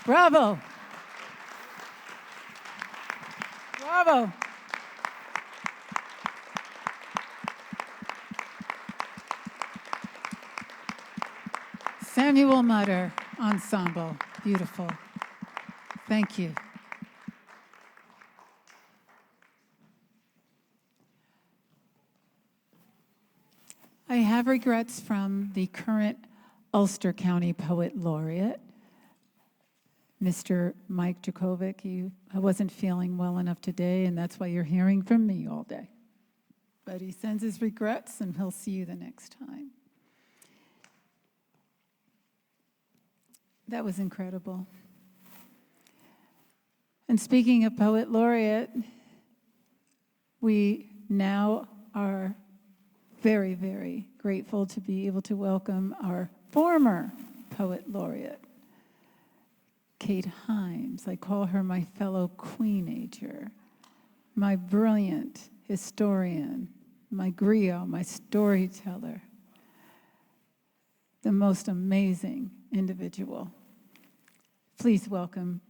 Bravo. Bravo. Samuel Mutter Ensemble. Beautiful. Thank you. I have regrets from the current Ulster County Poet Laureate, Mr. Mike Jakovic. I wasn't feeling well enough today, and that's why you're hearing from me all day. But he sends his regrets, and he'll see you the next time. That was incredible. And speaking of Poet Laureate, we now are very, very grateful to be able to welcome our former Poet Laureate, Kate Himes. I call her my fellow Queen-ager, my brilliant historian, my griot, my storyteller, the most amazing individual. Please welcome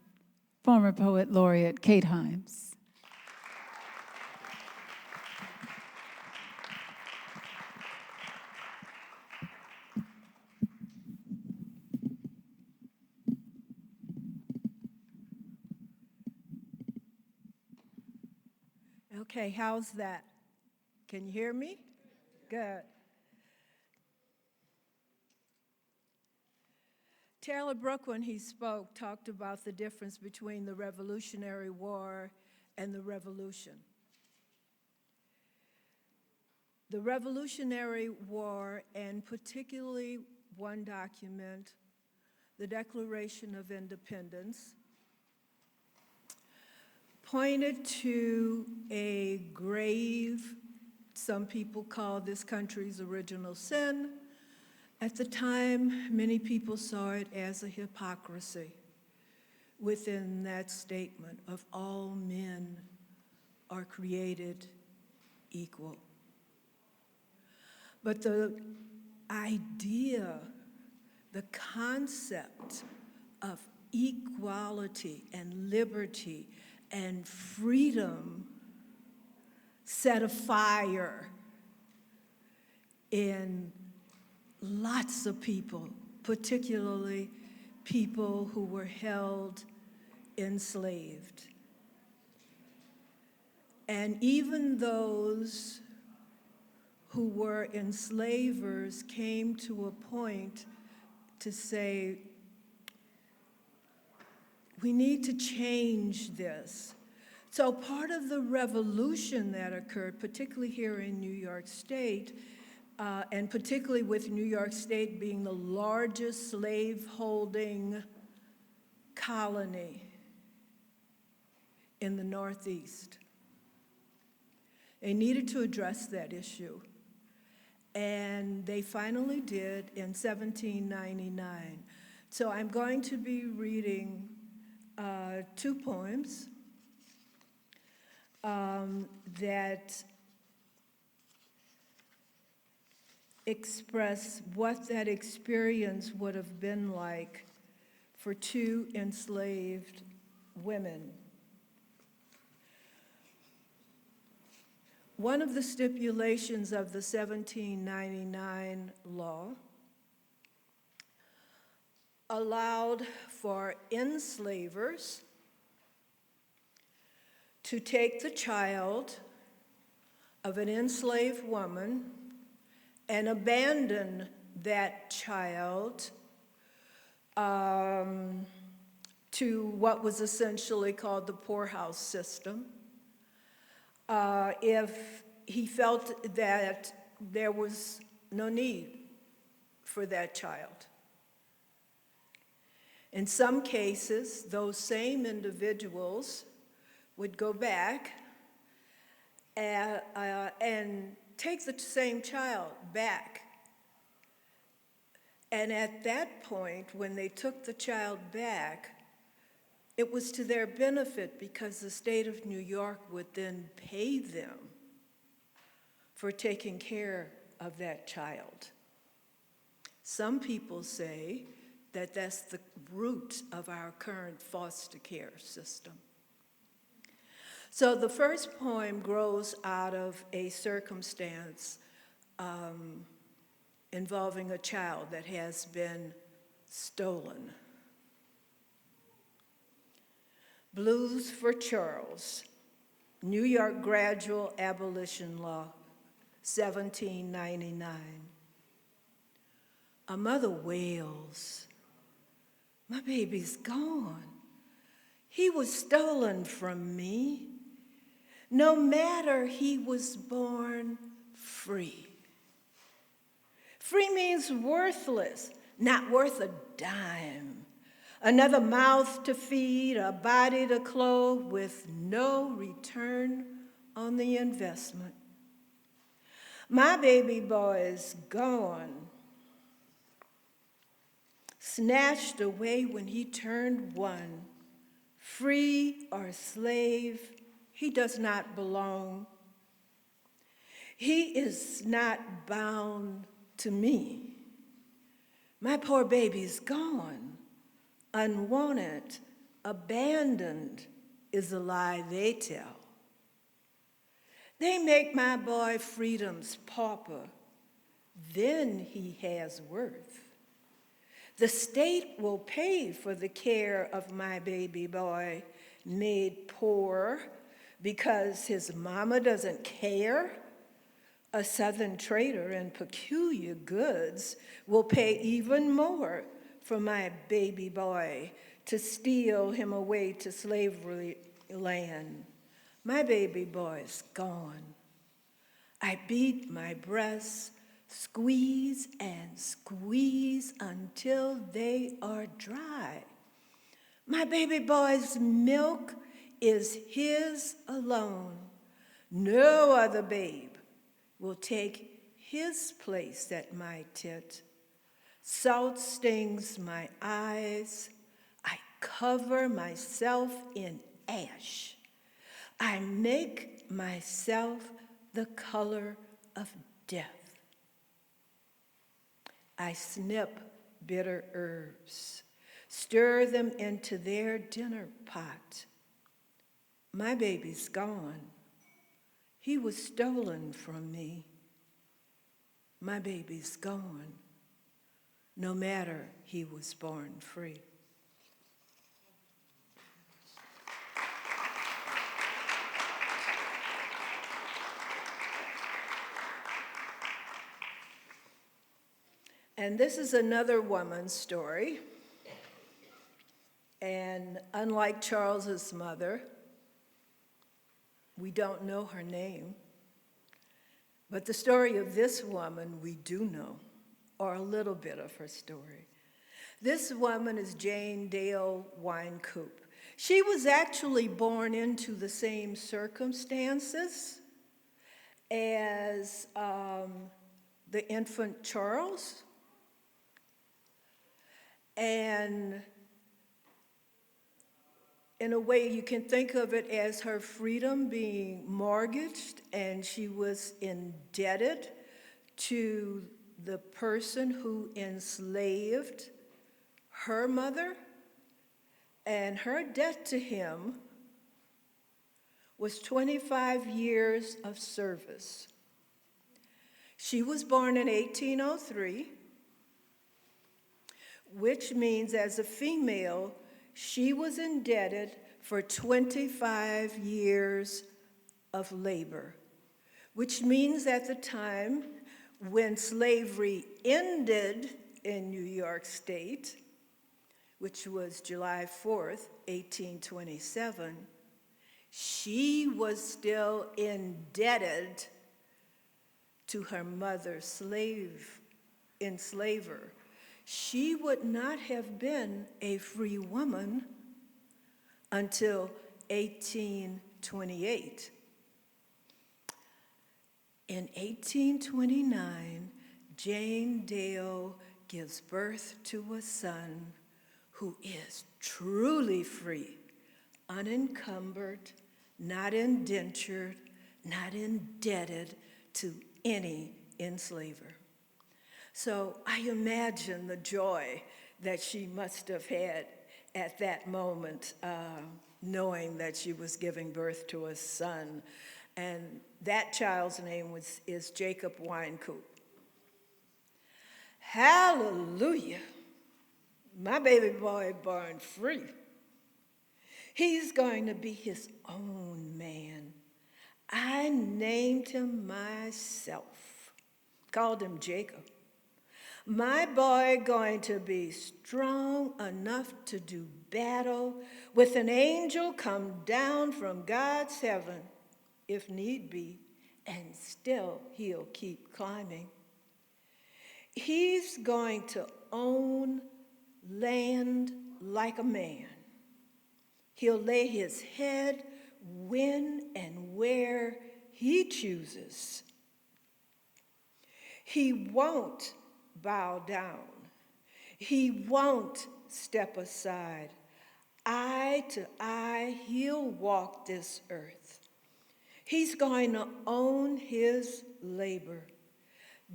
former Poet Laureate Kate Himes. Okay, how's that? Can you hear me? Good. Taylor Brook, when he spoke, talked about the difference between the Revolutionary War and the Revolution. The Revolutionary War, and particularly one document, the Declaration of Independence, pointed to a grave, some people call this country's original sin. At the time, many people saw it as a hypocrisy within that statement of all men are created equal. But the idea, the concept of equality and liberty and freedom set a fire in lots of people, particularly people who were held enslaved. And even those who were enslavers came to a point to say, we need to change this. So part of the revolution that occurred, particularly here in New York State, and particularly with New York State being the largest slave-holding colony in the Northeast, they needed to address that issue. And they finally did in 1799. So I'm going to be reading two poems that express what that experience would have been like for two enslaved women. One of the stipulations of the 1799 law allowed for enslavers to take the child of an enslaved woman and abandon that child to what was essentially called the poorhouse system, if he felt that there was no need for that child. In some cases, those same individuals would go back and take the same child back. And at that point, when they took the child back, it was to their benefit because the state of New York would then pay them for taking care of that child. Some people say that that's the root of our current foster care system. So the first poem grows out of a circumstance involving a child that has been stolen. Blues for Charles, New York Gradual Abolition Law, 1799. A mother wails, "My baby's gone. He was stolen from me. No matter, he was born free." Free means worthless, not worth a dime. Another mouth to feed, a body to clothe, with no return on the investment. My baby boy is gone, snatched away when he turned 1. Free or slave, he does not belong. He is not bound to me. My poor baby's gone, unwanted, abandoned is a lie they tell. They make my boy freedom's pauper, then he has worth. The state will pay for the care of my baby boy, made poor because his mama doesn't care. A Southern trader in peculiar goods will pay even more for my baby boy to steal him away to slavery land. My baby boy's gone. I beat my breasts, squeeze and squeeze until they are dry. My baby boy's milk is his alone. No other babe will take his place at my tit. Salt stings my eyes. I cover myself in ash. I make myself the color of death. I snip bitter herbs, stir them into their dinner pot. My baby's gone. He was stolen from me. My baby's gone. No matter, he was born free. And this is another woman's story. And unlike Charles's mother, we don't know her name. But the story of this woman we do know, or a little bit of her story. This woman is Jane Dale Winecoop. She was actually born into the same circumstances as the infant Charles. And in a way, you can think of it as her freedom being mortgaged, and she was indebted to the person who enslaved her mother, and her debt to him was 25 years of service. She was born in 1803, which means as a female, she was indebted for 25 years of labor, which means at the time when slavery ended in New York State, which was July 4th, 1827, she was still indebted to her mother's enslaver. She would not have been a free woman until 1828. In 1829, Jane Dale gives birth to a son who is truly free, unencumbered, not indentured, not indebted to any enslaver. So I imagine the joy that she must have had at that moment, knowing that she was giving birth to a son. And that child's name is Jacob Winecoop. Hallelujah. My baby boy born free. He's going to be his own man. I named him myself, called him Jacob. My boy going to be strong enough to do battle with an angel come down from God's heaven, if need be, and still he'll keep climbing. He's going to own land like a man. He'll lay his head when and where he chooses. He won't bow down. He won't step aside. Eye to eye, he'll walk this earth. He's going to own his labor.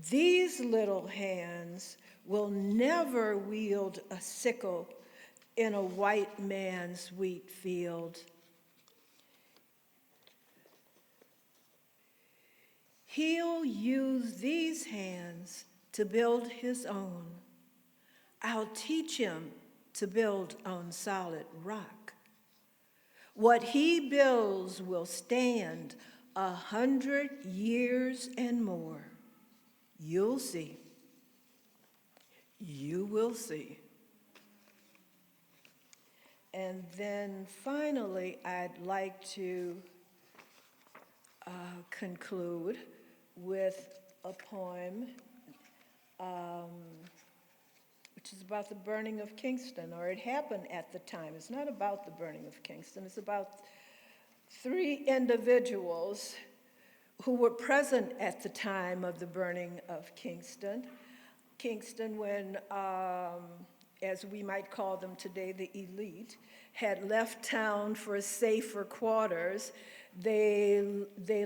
These little hands will never wield a sickle in a white man's wheat field. He'll use these hands to build his own. I'll teach him to build on solid rock. What he builds will stand 100 years and more. You'll see. You will see. And then finally, I'd like to conclude with a poem which is about the burning of Kingston, or it happened at the time. It's not about the burning of Kingston. It's about 3 individuals who were present at the time of the burning of Kingston. Kingston, when, as we might call them today, the elite, had left town for safer quarters. They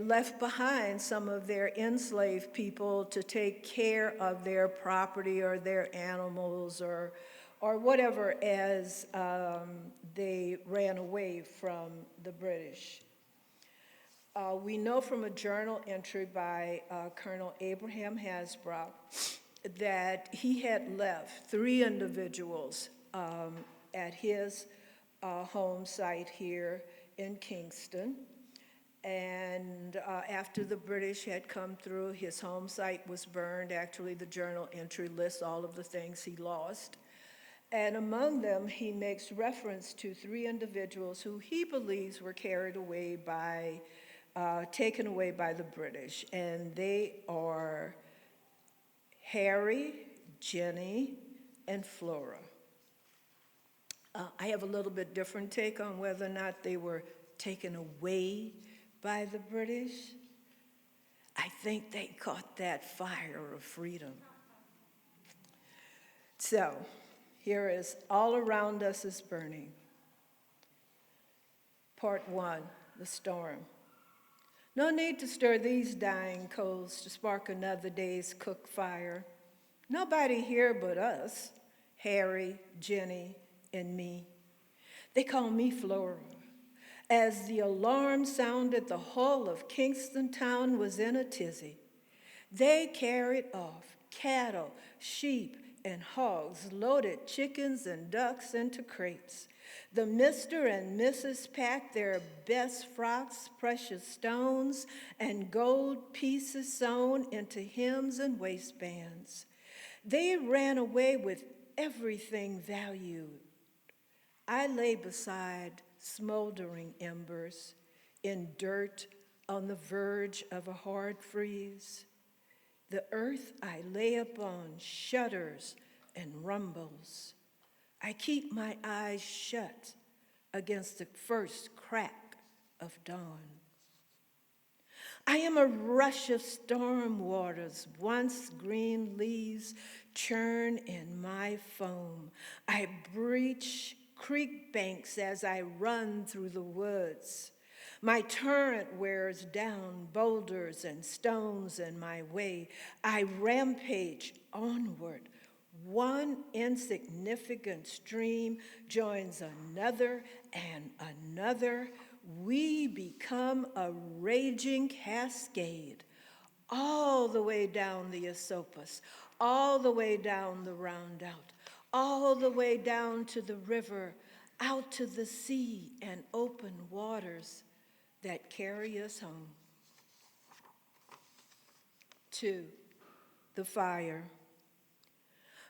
left behind some of their enslaved people to take care of their property or their animals or whatever as they ran away from the British. We know from a journal entry by Colonel Abraham Hasbrook that he had left 3 individuals at his home site here in Kingston. And after the British had come through, his home site was burned. Actually, the journal entry lists all of the things he lost. And among them, he makes reference to 3 individuals who he believes were carried away by, taken away by the British. And they are Harry, Jenny, and Flora. I have a little bit different take on whether or not they were taken away by the British. I think they caught that fire of freedom. So, here is All Around Us is Burning. Part 1, The Storm. No need to stir these dying coals to spark another day's cook fire. Nobody here but us, Harry, Jenny, and me. They call me Flora. As the alarm sounded, the whole of Kingston town was in a tizzy. They carried off cattle, sheep, and hogs, loaded chickens and ducks into crates. The Mr. and Mrs. packed their best frocks, precious stones, and gold pieces sewn into hems and waistbands. They ran away with everything valued. I lay beside smoldering embers in dirt on the verge of a hard freeze. The earth I lay upon shudders and rumbles. I keep my eyes shut against the first crack of dawn. I am a rush of storm waters, once green leaves churn in my foam. I breach creek banks as I run through the woods. My torrent wears down boulders and stones in my way. I rampage onward, One insignificant stream joins another and another. We become a raging cascade all the way down the Esopus, all the way down the Roundout, all the way down to the river, out to the sea and open waters that carry us home. 2, the fire.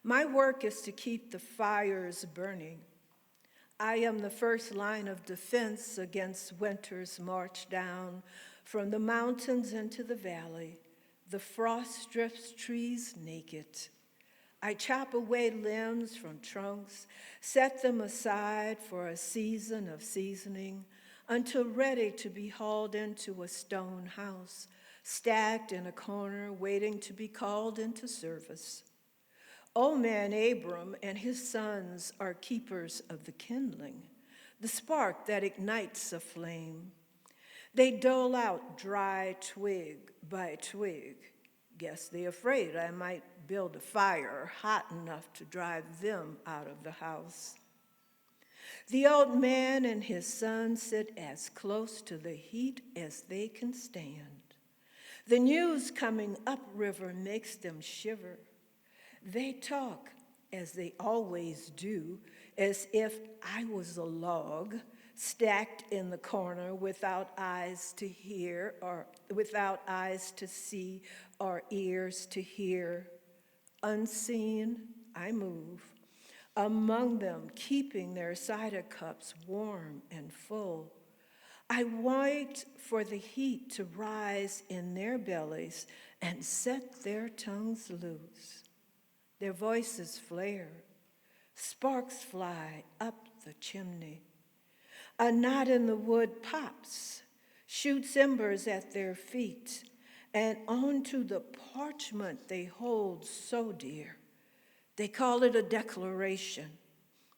My work is to keep the fires burning. I am the first line of defense against winter's march down from the mountains into the valley. The frost strips trees naked. I chop away limbs from trunks, set them aside for a season of seasoning until ready to be hauled into a stone house, stacked in a corner waiting to be called into service. Old man Abram and his sons are keepers of the kindling, the spark that ignites a flame. They dole out dry twig by twig. Guess they're afraid I might build a fire hot enough to drive them out of the house. The old man and his son sit as close to the heat as they can stand. The news coming upriver makes them shiver. They talk, as they always do, as if I was a log stacked in the corner without eyes to hear or without eyes to see or ears to hear. Unseen, I move among them, keeping their cider cups warm and full. I wait for the heat to rise in their bellies and set their tongues loose. Their voices flare, sparks fly up the chimney. A knot in the wood pops, shoots embers at their feet, and onto the parchment they hold so dear. They call it a declaration,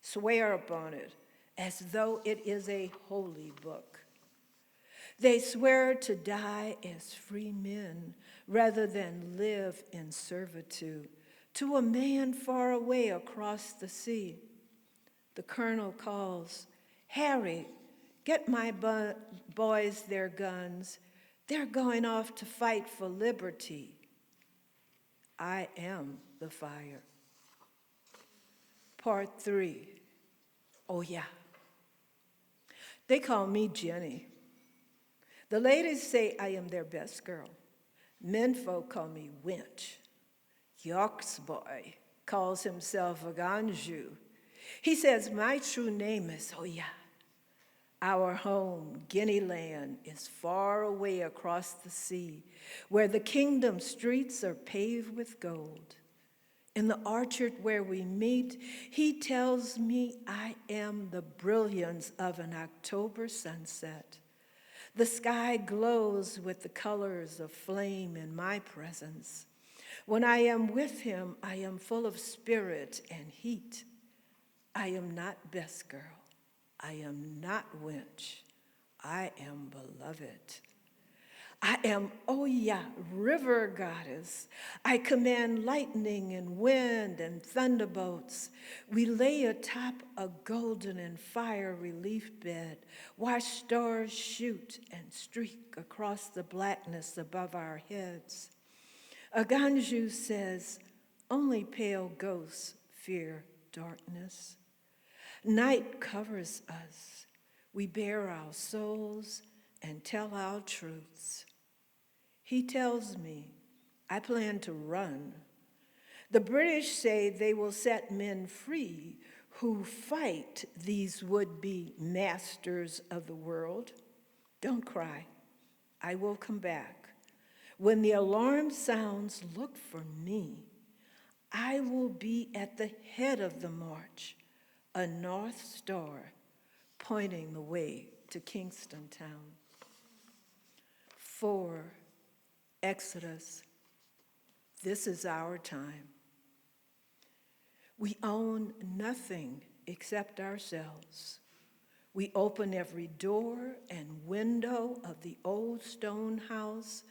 swear upon it as though it is a holy book. They swear to die as free men rather than live in servitude to a man far away across the sea. The colonel calls, "Harry, get my boys their guns. They're going off to fight for liberty." I am the fire. Part 3. Oh, yeah. They call me Jenny. The ladies say I am their best girl. Menfolk call me Winch. York's boy calls himself a Ganju. He says my true name is Oya. Our home, Guinea land, is far away across the sea, where the kingdom streets are paved with gold. In the orchard where we meet, he tells me I am the brilliance of an October sunset. The sky glows with the colors of flame in my presence. When I am with him, I am full of spirit and heat. I am not best girl. I am not winch. I am beloved. I am Oya, river goddess. I command lightning and wind and thunderbolts. We lay atop a golden and fire relief bed, watch stars shoot and streak across the blackness above our heads. A Ganju says, only pale ghosts fear darkness. Night covers us. We bare our souls and tell our truths. He tells me I plan to run. The British say they will set men free who fight these would-be masters of the world. Don't cry. I will come back. When the alarm sounds, look for me. I will be at the head of the march, a North Star pointing the way to Kingston town. 4, Exodus. This is our time. We own nothing except ourselves. We open every door and window of the old stone house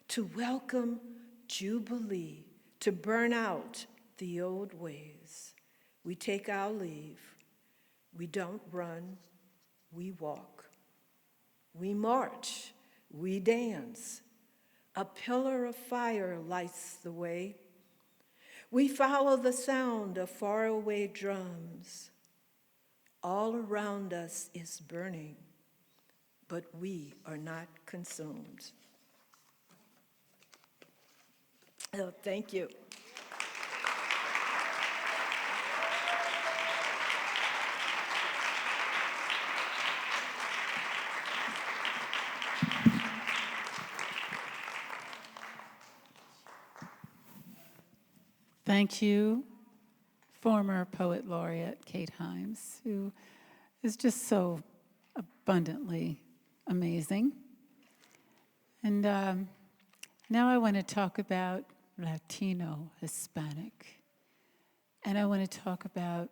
to welcome Jubilee, to burn out the old ways. We take our leave. We don't run, we walk. We march, we dance. A pillar of fire lights the way. We follow the sound of faraway drums. All around us is burning, but we are not consumed. Oh, thank you. Thank you, former poet laureate Kate Himes, who is just so abundantly amazing. And now I want to talk about Latino Hispanic. And I want to talk about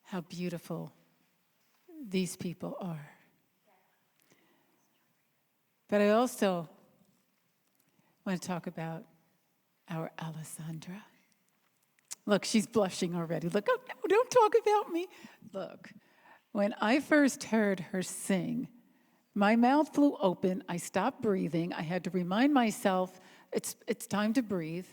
how beautiful these people are. But I also want to talk about our Alessandra. Look, she's blushing already. Look, oh, no, don't talk about me. Look, when I first heard her sing, my mouth flew open. I stopped breathing. I had to remind myself it's time to breathe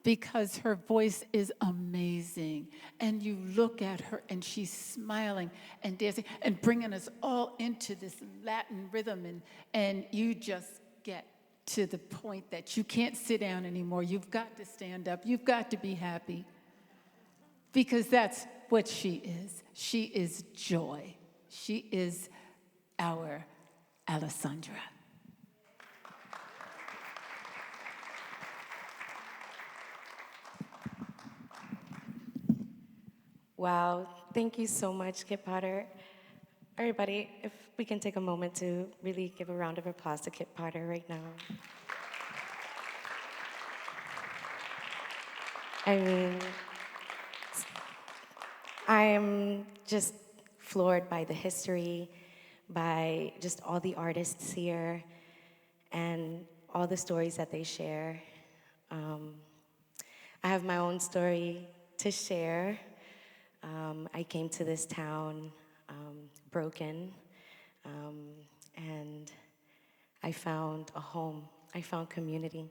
because her voice is amazing. And you look at her and she's smiling and dancing and bringing us all into this Latin rhythm. And you just get to the point that you can't sit down anymore. You've got to stand up. You've got to be happy because that's what she is. She is joy. She is our Alessandra. Wow, thank you so much, Kit Potter. Everybody, if we can take a moment to really give a round of applause to Kit Potter right now. I mean, I'm just floored by the history, by just all the artists here, and all the stories that they share. I have my own story to share. I came to this town broken, and I found a home. I found community.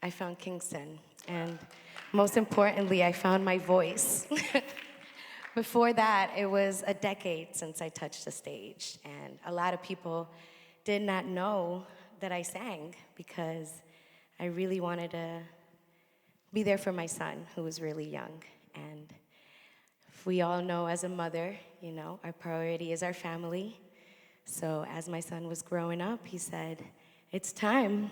I found Kingston, and most importantly, I found my voice. Before that, it was a decade since I touched the stage, and a lot of people did not know that I sang because I really wanted to be there for my son, who was really young. And we all know as a mother, you know, our priority is our family. So as my son was growing up, he said, it's time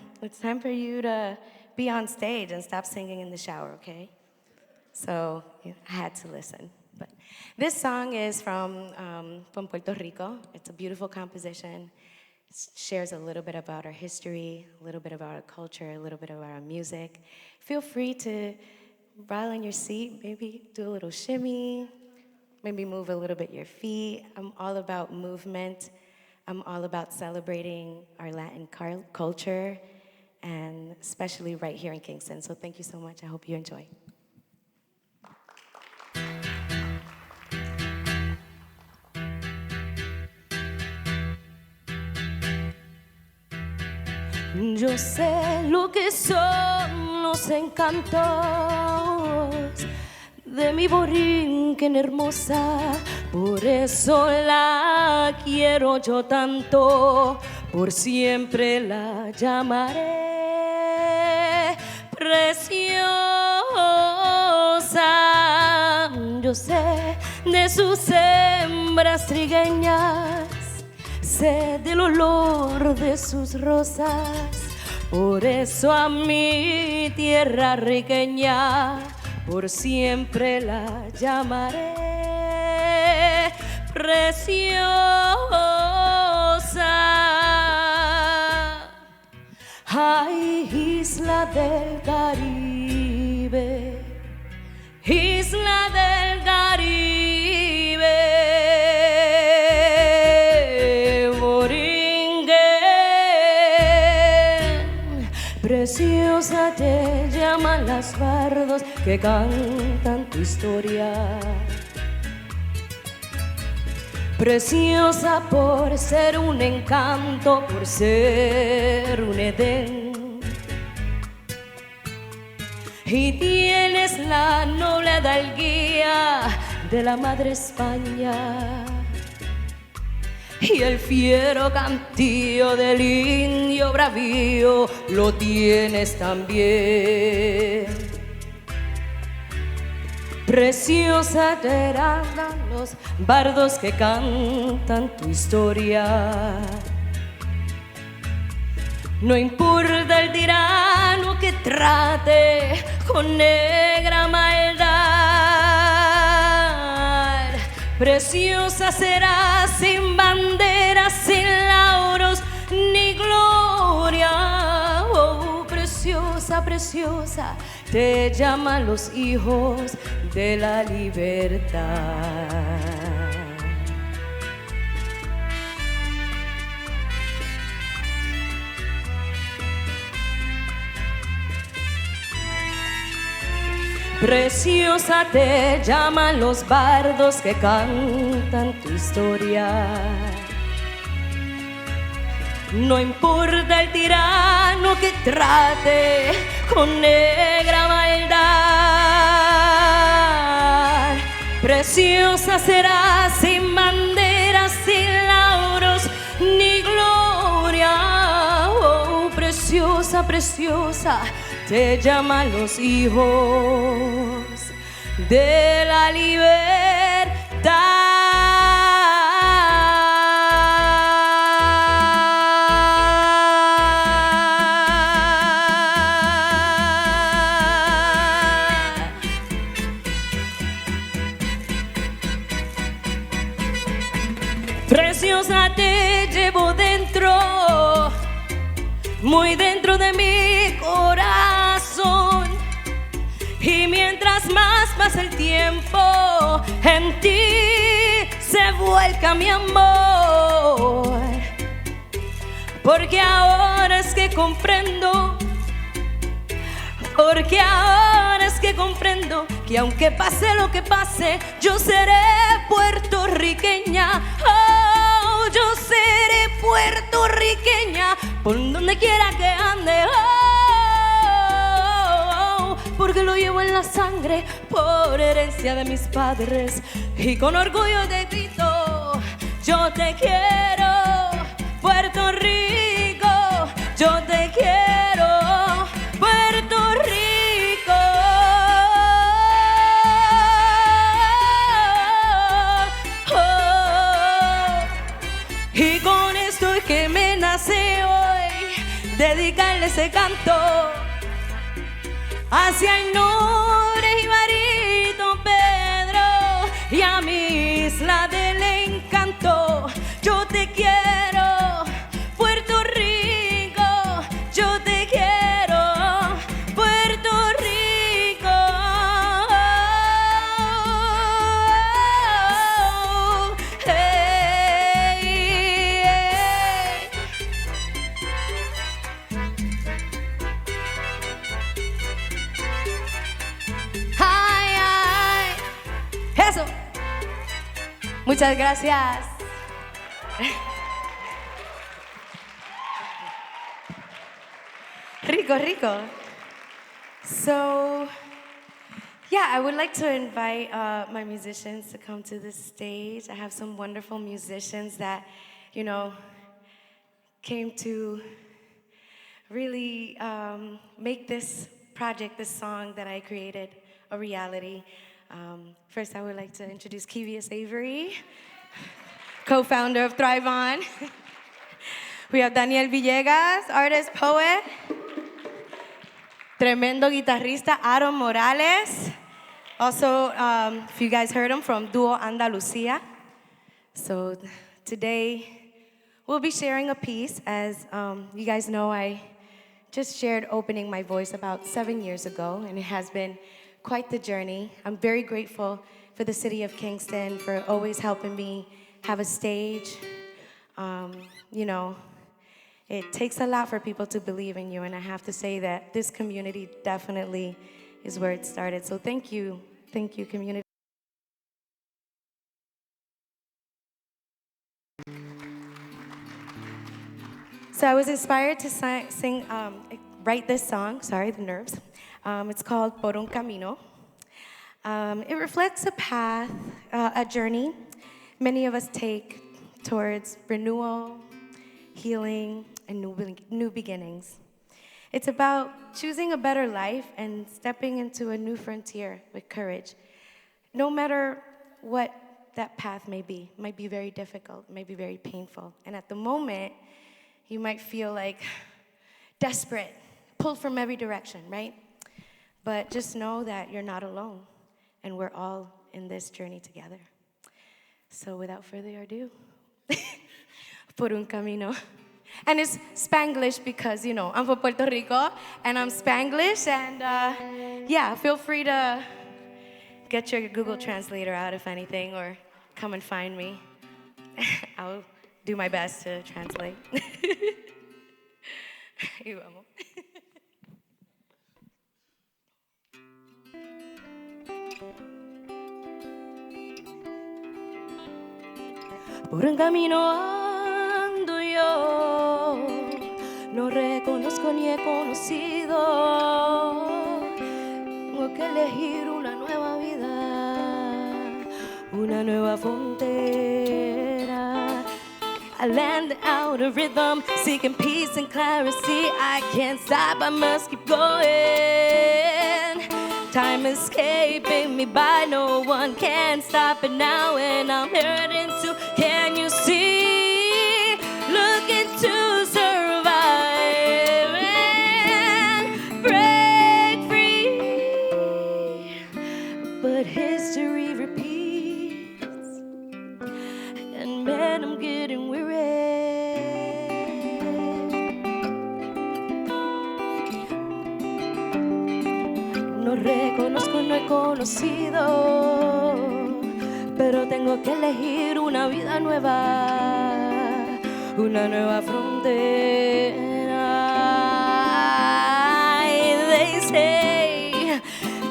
for you to be on stage and stop singing in the shower, okay? So I had to listen. But this song is from Puerto Rico. It's a beautiful composition. It shares a little bit about our history, a little bit about our culture, a little bit about our music. Feel free to rattle in your seat, maybe do a little shimmy, maybe move a little bit your feet. I'm all about movement. I'm all about celebrating our Latin culture, and especially right here in Kingston. So thank you so much. I hope you enjoy. Yo sé lo que son los encantos de mi Borinquen hermosa, por eso la quiero yo tanto, por siempre la llamaré preciosa. Yo sé de sus hembras trigueñas, sé del olor de sus rosas, por eso a mi tierra riqueña por siempre la llamaré preciosa. Ay, isla del Caribe, isla del Caribe, Preciosa te llaman las bardos que cantan tu historia. Preciosa por ser un encanto, por ser un Edén. Y tienes la noble hidalguía de la madre España y el fiero cantillo del indio bravío lo tienes también. Preciosa te eran los bardos que cantan tu historia. No importa el tirano que trate con negra maldad, preciosa serás sin banderas, sin lauros ni gloria. Oh, preciosa, preciosa, te llaman los hijos de la libertad. Preciosa te llaman los bardos que cantan tu historia. No importa el tirano que trate con negra maldad, preciosa serás sin banderas, sin lauros ni gloria. Oh, preciosa, preciosa, te llaman los hijos de la libertad. Preciosa te llevo dentro, muy dentro de mi corazón. Y mientras más pasa el tiempo, en ti se vuelca mi amor. Porque ahora es que comprendo, porque ahora es que comprendo que aunque pase lo que pase, yo seré puertorriqueña. Oh, yo seré puertorriqueña por donde quiera que ande. Oh, porque lo llevo en la sangre por herencia de mis padres. Y con orgullo te grito, yo te quiero, Puerto Rico, yo te quiero, Puerto Rico. Oh, y con esto que me nace hoy, dedicarle ese canto hacia el noble Jibarito Pedro y a mi isla del encanto. Yo te quiero, Puerto Rico, yo te quiero, Puerto Rico. Hey, hey. Ay, ay. Eso. Muchas gracias. Rico, rico. So, yeah, I would like to invite my musicians to come to the stage. I have some wonderful musicians that, you know, came to really make this project, this song that I created, a reality. First, I would like to introduce Kevius Avery, co-founder of Thrive On. We have Daniel Villegas, artist, poet. Tremendo guitarrista, Aaron Morales. Also, if you guys heard him from Duo Andalucía. So today, we'll be sharing a piece. As you guys know, I just shared opening my voice about 7 years ago, and it has been quite the journey. I'm very grateful for the city of Kingston for always helping me have a stage. You know, It takes a lot for people to believe in you, and I have to say that this community definitely is where it started. So thank you, community. So I was inspired to write this song, sorry, the nerves. It's called Por un Camino. It reflects a path, a journey many of us take towards renewal, healing, and new beginnings. It's about choosing a better life and stepping into a new frontier with courage. No matter what that path may be, it might be very difficult, may be very painful. And at the moment, you might feel like desperate, pulled from every direction, right? But just know that you're not alone, and we're all in this journey together. So without further ado, por un camino. And it's Spanglish because, you know, I'm from Puerto Rico, and I'm Spanglish, and yeah, feel free to get your Google Translator out if anything, or come and find me. I'll do my best to translate. Y vamos. Por un camino ando yo, no reconozco ni he conocido. Tengo que elegir una nueva vida, una nueva frontera. I land out of rhythm, seeking peace and clarity. I can't stop, I must keep going. Time escaping me by, no one can stop it now, and I'm hurting too. Can you see? Looking to survive and break free, but history repeats, and man, I'm getting weary. No reconozco, no he conocido, pero tengo que elegir una vida nueva, una nueva frontera. They say,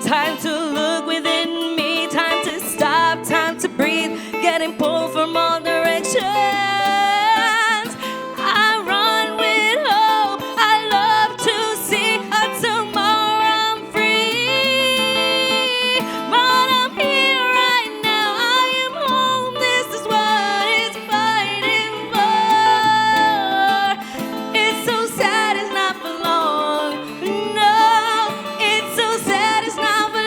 time to look within me, time to stop, time to breathe, getting pulled from all directions. I run with hope, I love to see a tomorrow I'm free. But I'm here right now, I am home, this is what it's fighting for. It's so sad it's not for long, no, it's so sad it's not for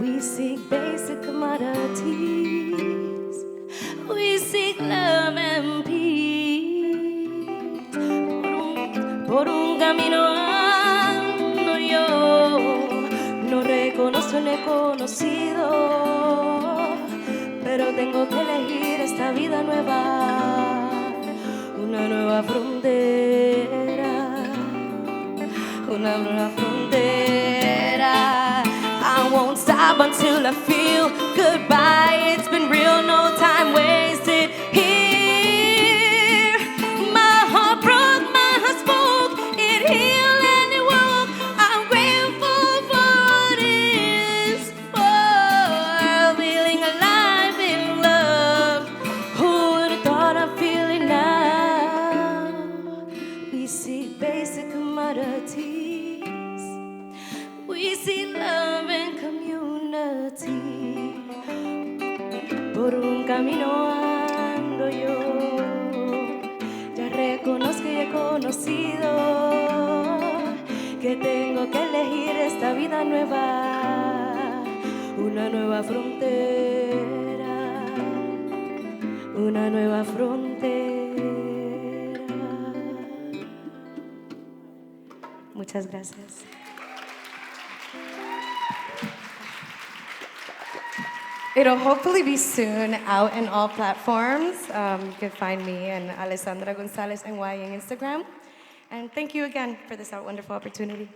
We seek basic commodities. We seek love and peace. Por un camino ando yo. No reconozco, no he conocido. Pero tengo que elegir esta vida nueva. Una nueva frontera. Una nueva frontera. I won't stop until I feel goodbye. It's been real, no time wasted here. My heart broke, my heart spoke, it healed and it woke. I'm grateful for what it is for. Feeling por un camino ando yo. Ya reconozco y he conocido que tengo que elegir esta vida nueva, una nueva frontera, una nueva frontera. Muchas gracias. It'll hopefully be soon out in all platforms. You can find me and Alessandra Gonzalez NY on Instagram. And thank you again for this wonderful opportunity.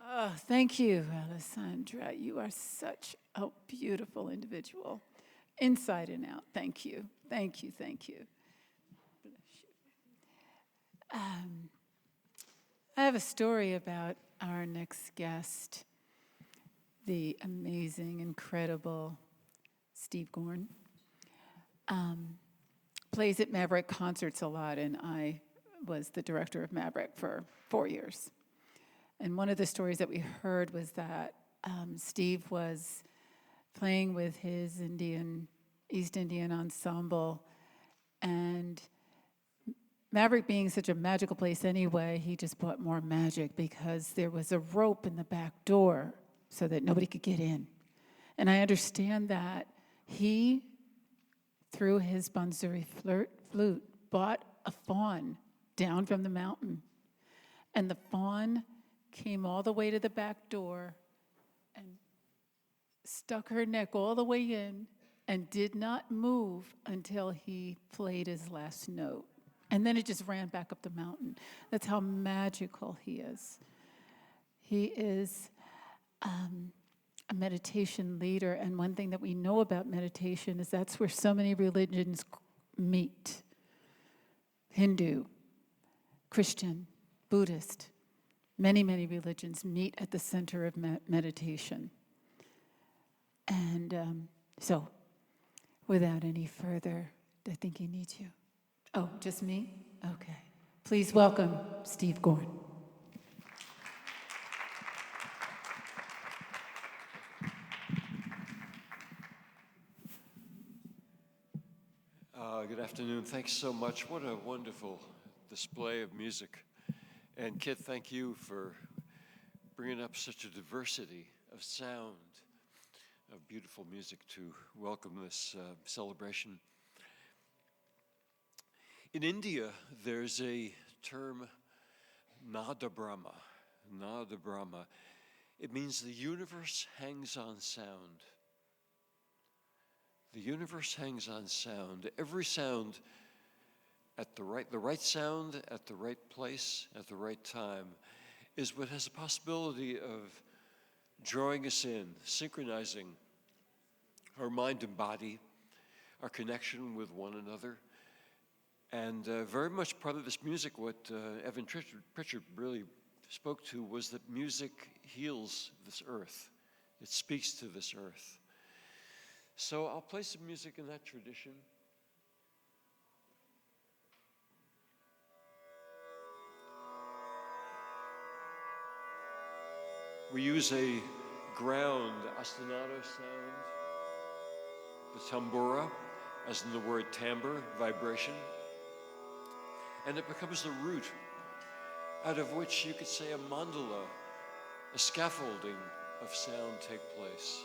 Oh, thank you, Alessandra. You are such a beautiful individual, inside and out. Thank you, thank you, thank you. I have a story about our next guest, the amazing, incredible Steve Gorn. Plays at Maverick concerts a lot, and I was the director of Maverick for 4 years. And one of the stories that we heard was that Steve was playing with his East Indian ensemble, and Maverick being such a magical place anyway, he just brought more magic because there was a rope in the back door so that nobody could get in. And I understand that he, through his Bansuri flute, bought a fawn down from the mountain. And the fawn came all the way to the back door and stuck her neck all the way in and did not move until he played his last note. And then it just ran back up the mountain. That's how magical he is. He is a meditation leader, and one thing that we know about meditation is that's where so many religions meet. Hindu, Christian, Buddhist, many, many religions meet at the center of meditation. And so, without any further, I think he needs you. Oh, just me? Okay. Please welcome Steve Gorn. Good afternoon. Thanks so much. What a wonderful display of music. And Kit, thank you for bringing up such a diversity of sound, of beautiful music to welcome this celebration. In India, there's a term, Nada Brahma. Nada Brahma. It means the universe hangs on sound. The universe hangs on sound. Every sound at the right sound at the right place at the right time is what has the possibility of drawing us in, synchronizing our mind and body, our connection with one another. And very much part of this music, what Evan Pritchard really spoke to, was that music heals this earth. It speaks to this earth. So I'll play some music in that tradition. We use a ground ostinato sound, the tambura, as in the word timbre, vibration. And it becomes the root out of which you could say a mandala, a scaffolding of sound take place.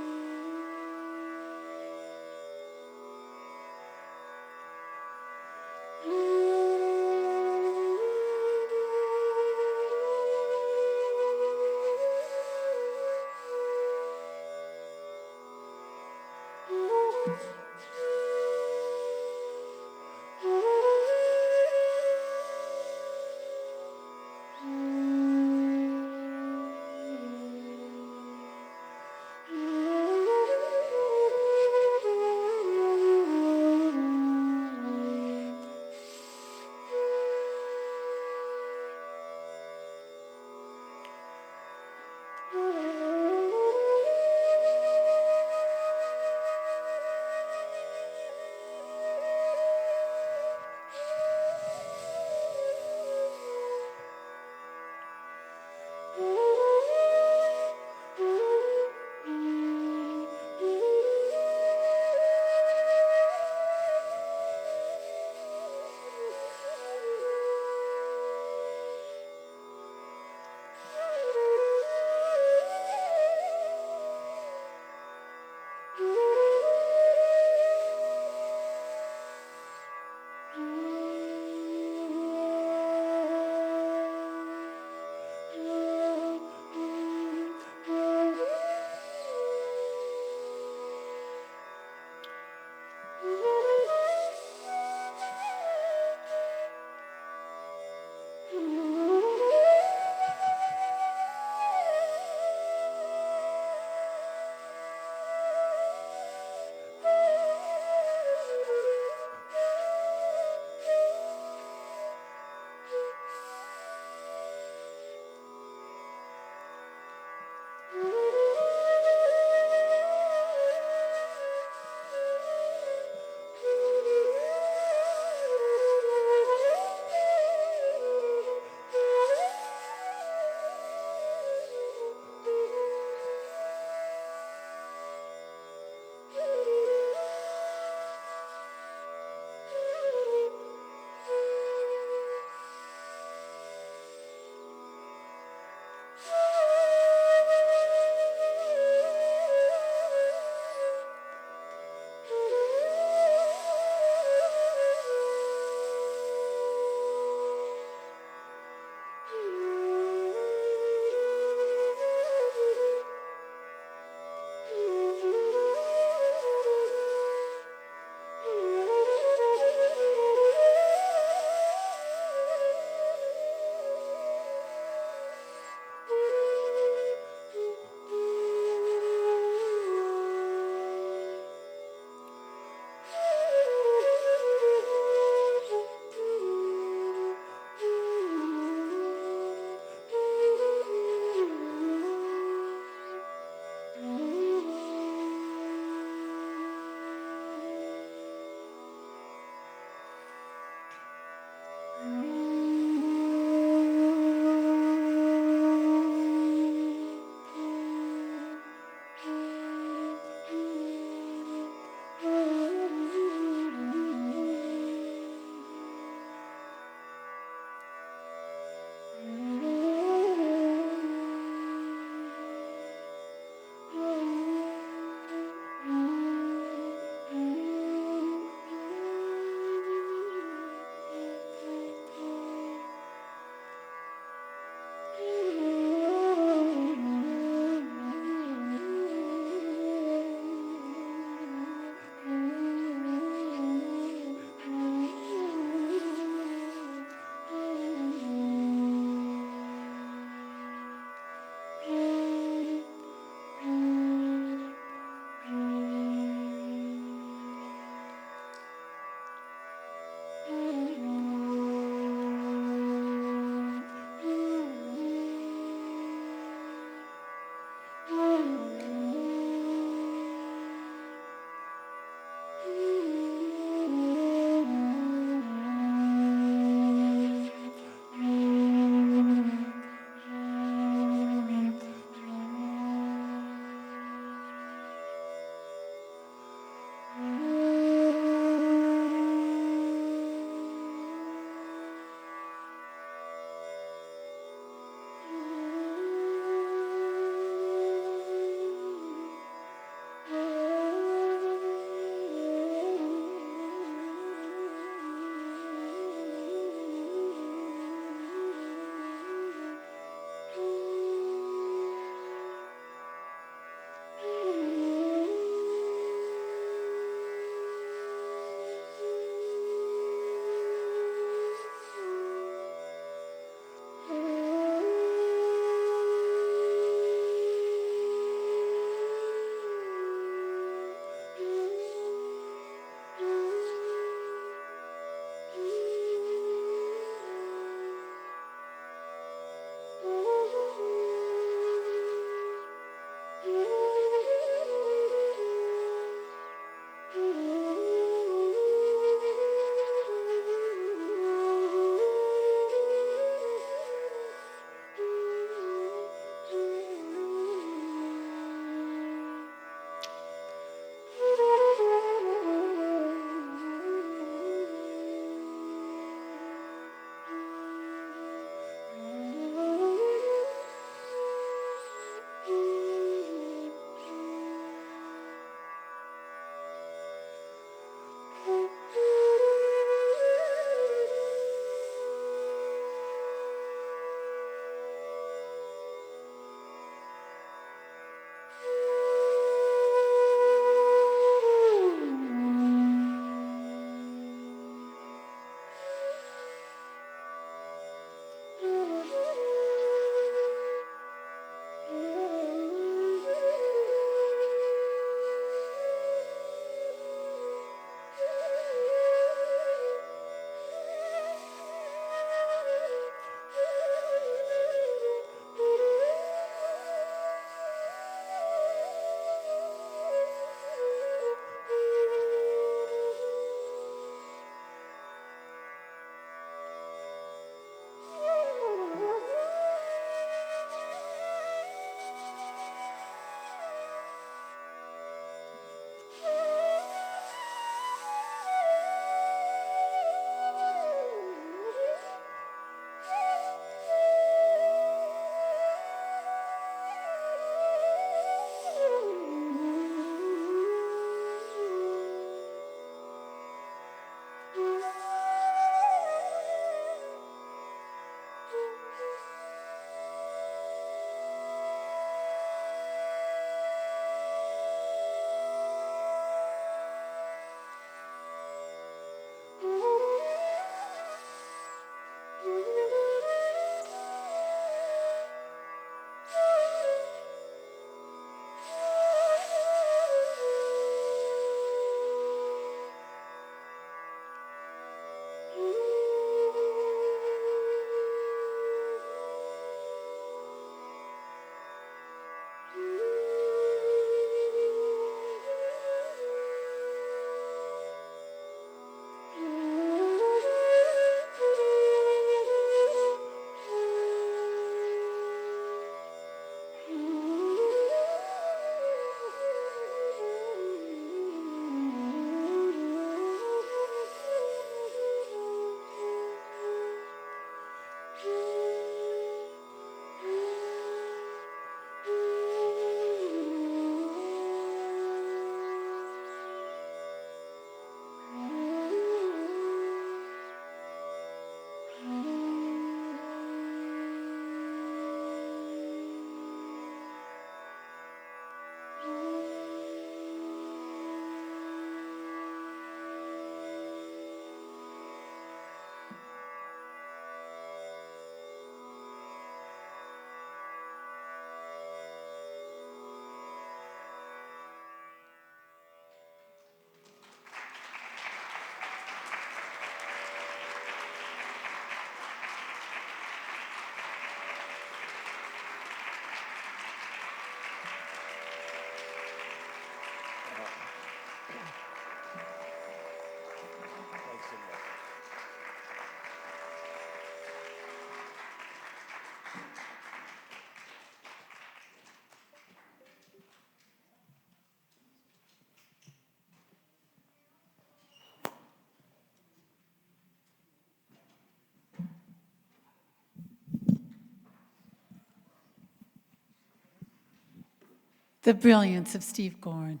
the brilliance of Steve Gorn.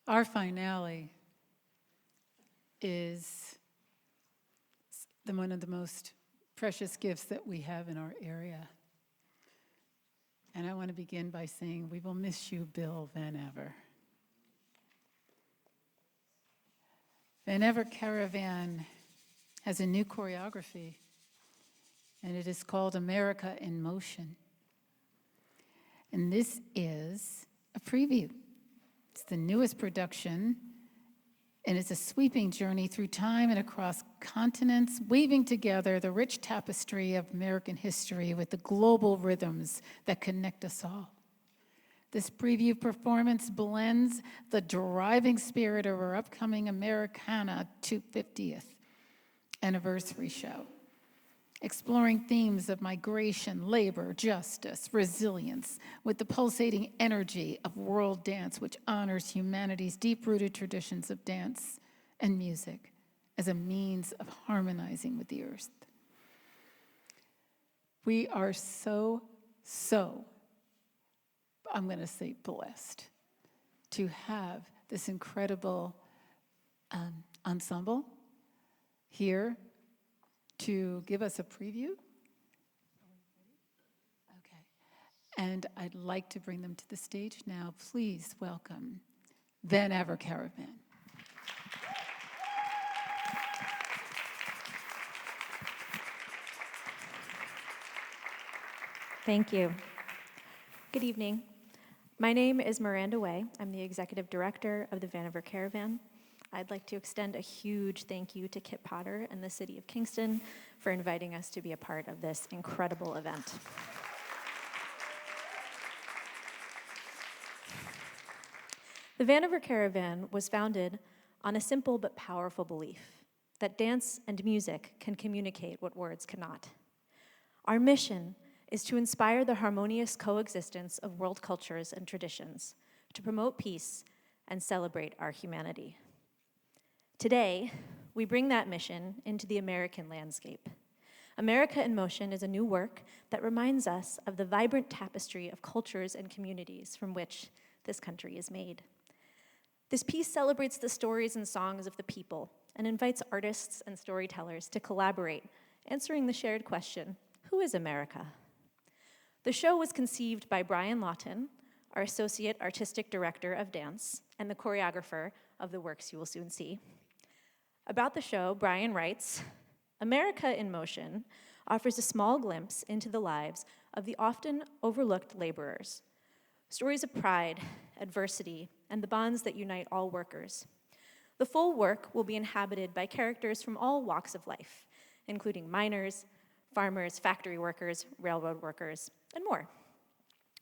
Our finale is one of the most precious gifts that we have in our area. And I want to begin by saying we will miss you, Bill Van Ever. Van Ever Caravan has a new choreography, and it is called America in Motion. And this is a preview. It's the newest production, and it's a sweeping journey through time and across continents, weaving together the rich tapestry of American history with the global rhythms that connect us all. This preview performance blends the driving spirit of our upcoming Americana 250th anniversary show, exploring themes of migration, labor, justice, resilience, with the pulsating energy of world dance, which honors humanity's deep-rooted traditions of dance and music as a means of harmonizing with the earth. We are so, I'm going to say blessed, to have this incredible ensemble here to give us a preview. Okay. And I'd like to bring them to the stage now. Please welcome Van Ever Caravan. Thank you. Good evening. My name is Miranda Way. I'm the executive director of the Van Ever Caravan. I'd like to extend a huge thank you to Kit Potter and the City of Kingston for inviting us to be a part of this incredible event. The Van Ever Caravan was founded on a simple but powerful belief that dance and music can communicate what words cannot. Our mission is to inspire the harmonious coexistence of world cultures and traditions, to promote peace and celebrate our humanity. Today, we bring that mission into the American landscape. America in Motion is a new work that reminds us of the vibrant tapestry of cultures and communities from which this country is made. This piece celebrates the stories and songs of the people and invites artists and storytellers to collaborate, answering the shared question, who is America? The show was conceived by Brian Lawton, our Associate Artistic Director of Dance and the choreographer of the works you will soon see. About the show, Brian writes, America in Motion offers a small glimpse into the lives of the often overlooked laborers, stories of pride, adversity, and the bonds that unite all workers. The full work will be inhabited by characters from all walks of life, including miners, farmers, factory workers, railroad workers, and more.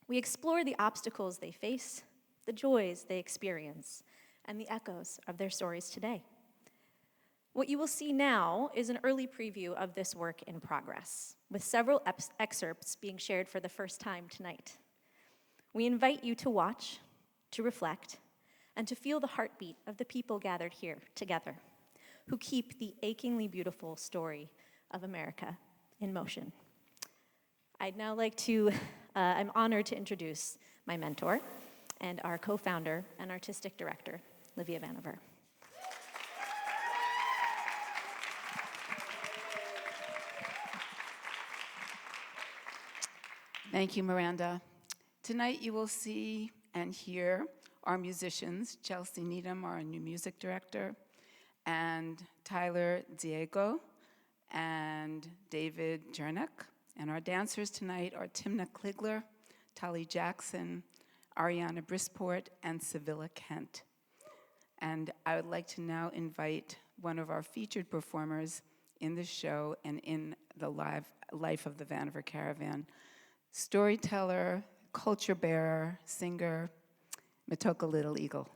We explore the obstacles they face, the joys they experience, and the echoes of their stories today. What you will see now is an early preview of this work in progress, with several excerpts being shared for the first time tonight. We invite you to watch, to reflect, and to feel the heartbeat of the people gathered here together, who keep the achingly beautiful story of America in motion. I'd now like to, I'm honored to introduce my mentor and our co-founder and artistic director, Livia Van Ever. Thank you, Miranda. Tonight you will see and hear our musicians, Chelsea Needham, our new music director, and Tyler Diego, and David Jernick. And our dancers tonight are Timna Kligler, Tali Jackson, Ariana Brisport, and Sevilla Kent. And I would like to now invite one of our featured performers in the show and in the life of the Van Ever Caravan, storyteller, culture bearer, singer, Matoka Little Eagle.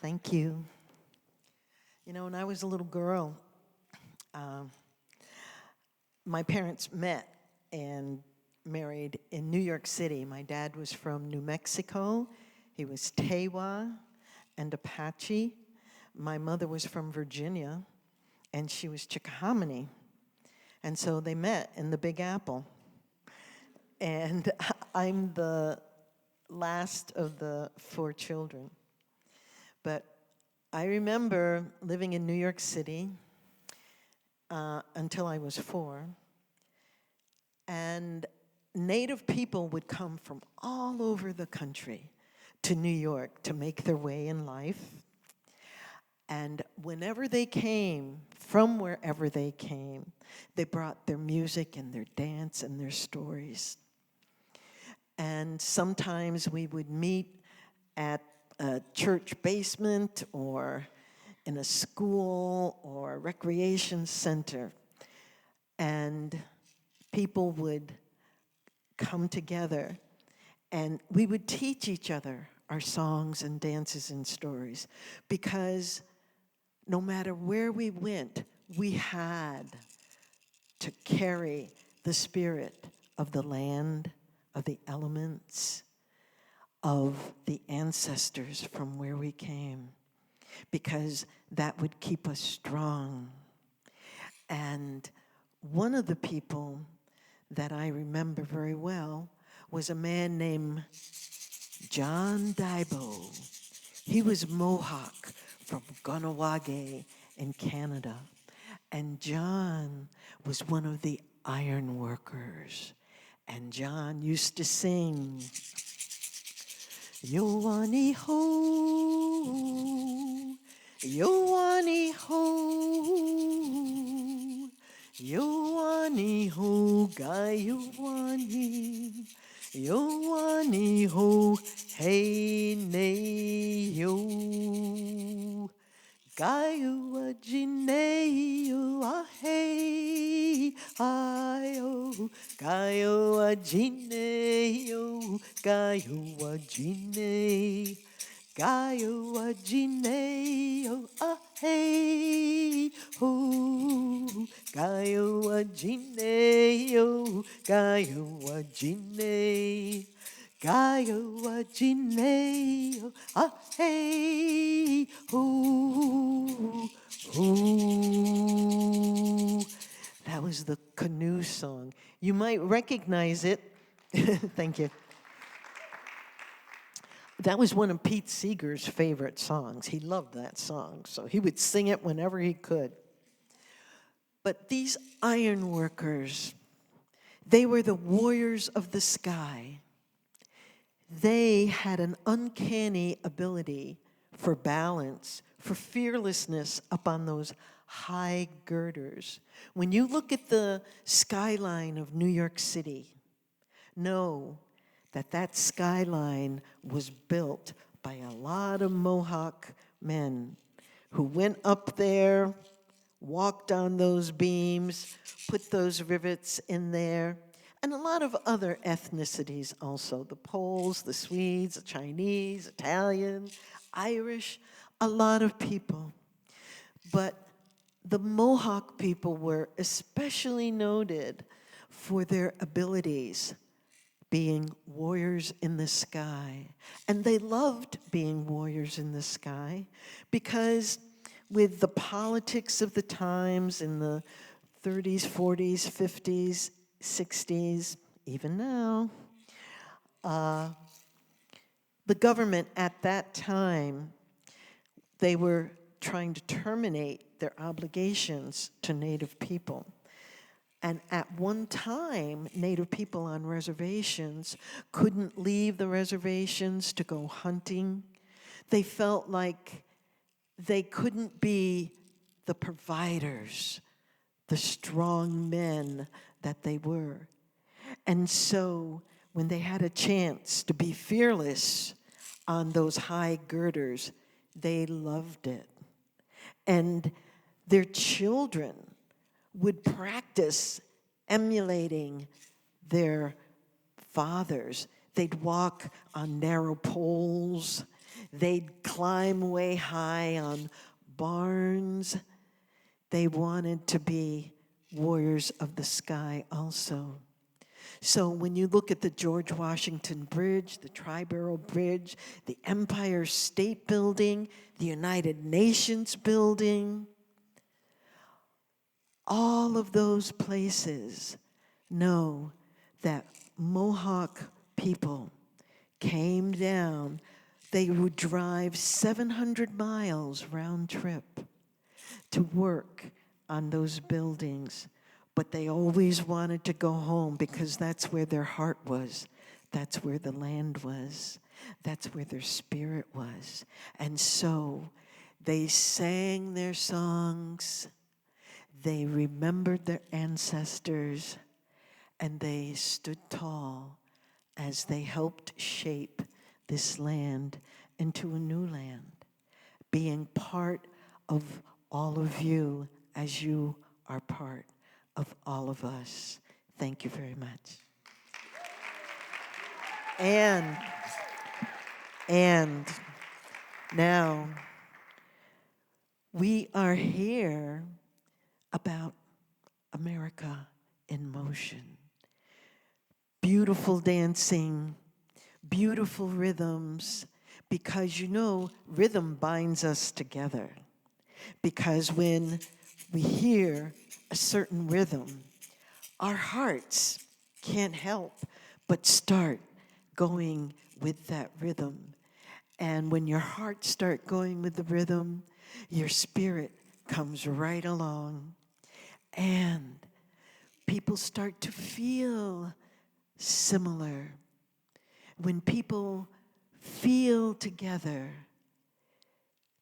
Thank you. You know, when I was a little girl, my parents met, and married in New York City. My dad was from New Mexico. He was Tewa and Apache. My mother was from Virginia, and she was Chickahominy. And so they met in the Big Apple. And I'm the last of the 4 children. But I remember living in New York City until I was 4. And Native people would come from all over the country to New York to make their way in life. And whenever they came, from wherever they came, they brought their music and their dance and their stories. And sometimes we would meet at a church basement or in a school or a recreation center. And people would come together and we would teach each other our songs and dances and stories, because no matter where we went, we had to carry the spirit of the land, of the elements, of the ancestors from where we came, because that would keep us strong. And one of the people that I remember very well was a man named John Daibo. He was Mohawk from Ganawage in Canada. And John was one of the iron workers. And John used to sing, Yoani ho, Yoani ho, Yoani ho, Guy Yoani, Yoani ho, hey nay yo, Gayu Ajineo, ah hey, ayo, Gayu Ajineo, Gayu Ajine, Gayu Ajineo, ah hey, ho, Gayu Ajineo, Gayu Ajine. Gayo Ajineo, ah hey, ho, ho. That was the canoe song. You might recognize it. Thank you. That was one of Pete Seeger's favorite songs. He loved that song, so he would sing it whenever he could. But these iron workers, they were the warriors of the sky. They had an uncanny ability for balance, for fearlessness up on those high girders. When you look at the skyline of New York City, know that that skyline was built by a lot of Mohawk men who went up there, walked on those beams, put those rivets in there, and a lot of other ethnicities also, the Poles, the Swedes, the Chinese, Italian, Irish, a lot of people. But the Mohawk people were especially noted for their abilities, being warriors in the sky. And they loved being warriors in the sky because with the politics of the times in the 30s, 40s, 50s, 60s, even now, the government at that time, they were trying to terminate their obligations to Native people. And at one time, Native people on reservations couldn't leave the reservations to go hunting. They felt like they couldn't be the providers, the strong men that they were. And so when they had a chance to be fearless on those high girders, they loved it. And their children would practice emulating their fathers. They'd walk on narrow poles. They'd climb way high on barns. They wanted to be warriors of the sky also. So when you look at the George Washington Bridge, the Triborough Bridge, the Empire State Building, the United Nations Building, all of those places know that Mohawk people came down. They would drive 700 miles round trip to work on those buildings, but they always wanted to go home because that's where their heart was. That's where the land was. That's where their spirit was. And so they sang their songs, they remembered their ancestors, and they stood tall as they helped shape this land into a new land, being part of all of you as you are part of all of us. Thank you very much. And now we are here about America in motion. Beautiful dancing, beautiful rhythms, because you know, rhythm binds us together. Because when we hear a certain rhythm, our hearts can't help but start going with that rhythm. And when your heart starts going with the rhythm, your spirit comes right along. And people start to feel similar. When people feel together,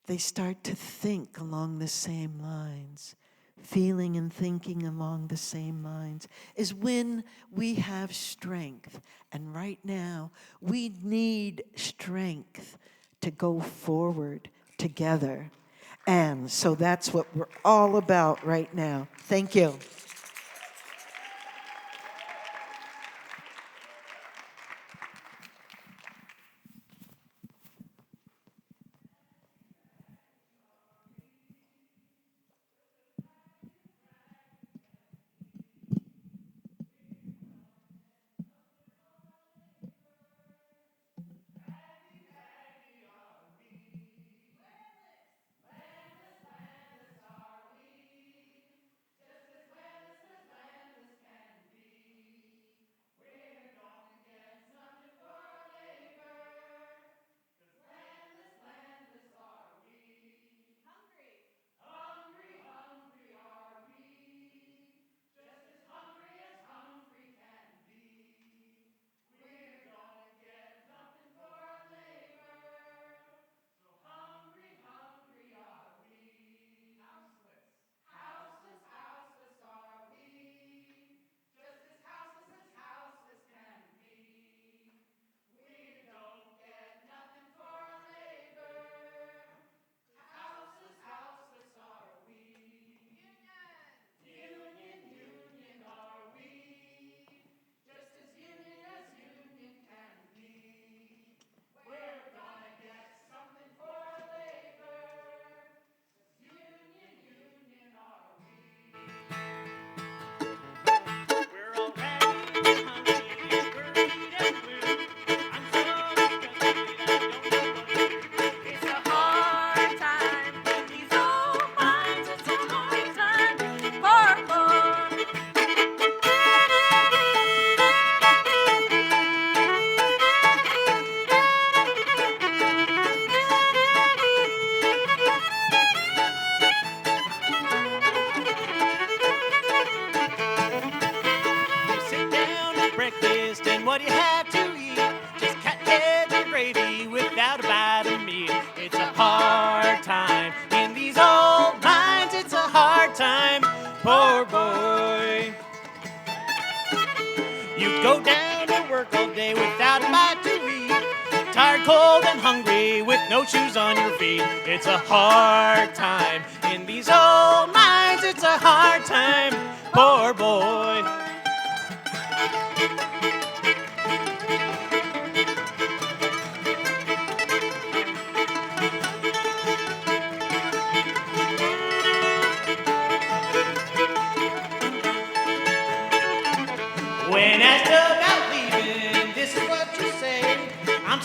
they start to think along the same lines. Feeling and thinking along the same lines is when we have strength. And right now, we need strength to go forward together. And so that's what we're all about right now. Thank you. What do you have to eat? Just catheads and gravy without a bite of meat. It's a hard time in these old mines. It's a hard time, poor boy. You go down to work all day without a bite to eat. Tired, cold, and hungry with no shoes on your feet. It's a hard time in these old mines. It's a hard time, poor boy. When asked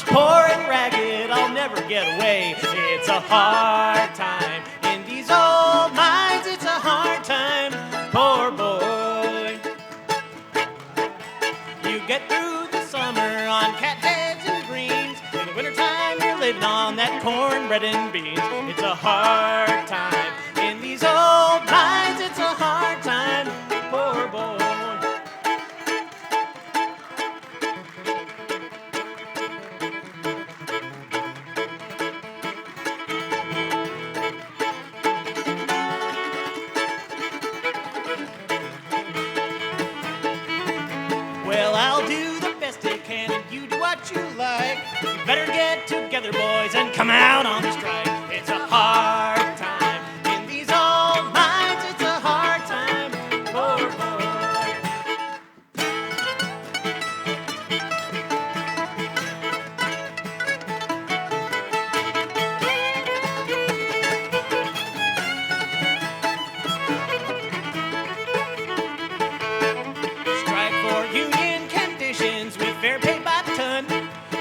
so poor and ragged I'll never get away. It's a hard time in these old mines, it's a hard time, poor boy. You get through the summer on cattails and greens. In the wintertime you're living on that cornbread and beans. It's a hard time in these old mines, it's a hard time, poor boy. Well, I'll do the best I can and you do what you like. You better get together, boys, and come out on the strike. It's a hard time in these old mines, it's a hard time, poor boy. Strike for union conditions with fair pay by the ton.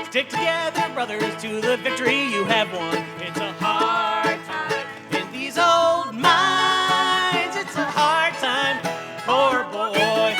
Stick together, brothers, to the victory you have won. It's a hard time in these old mines. It's a hard time, poor boy.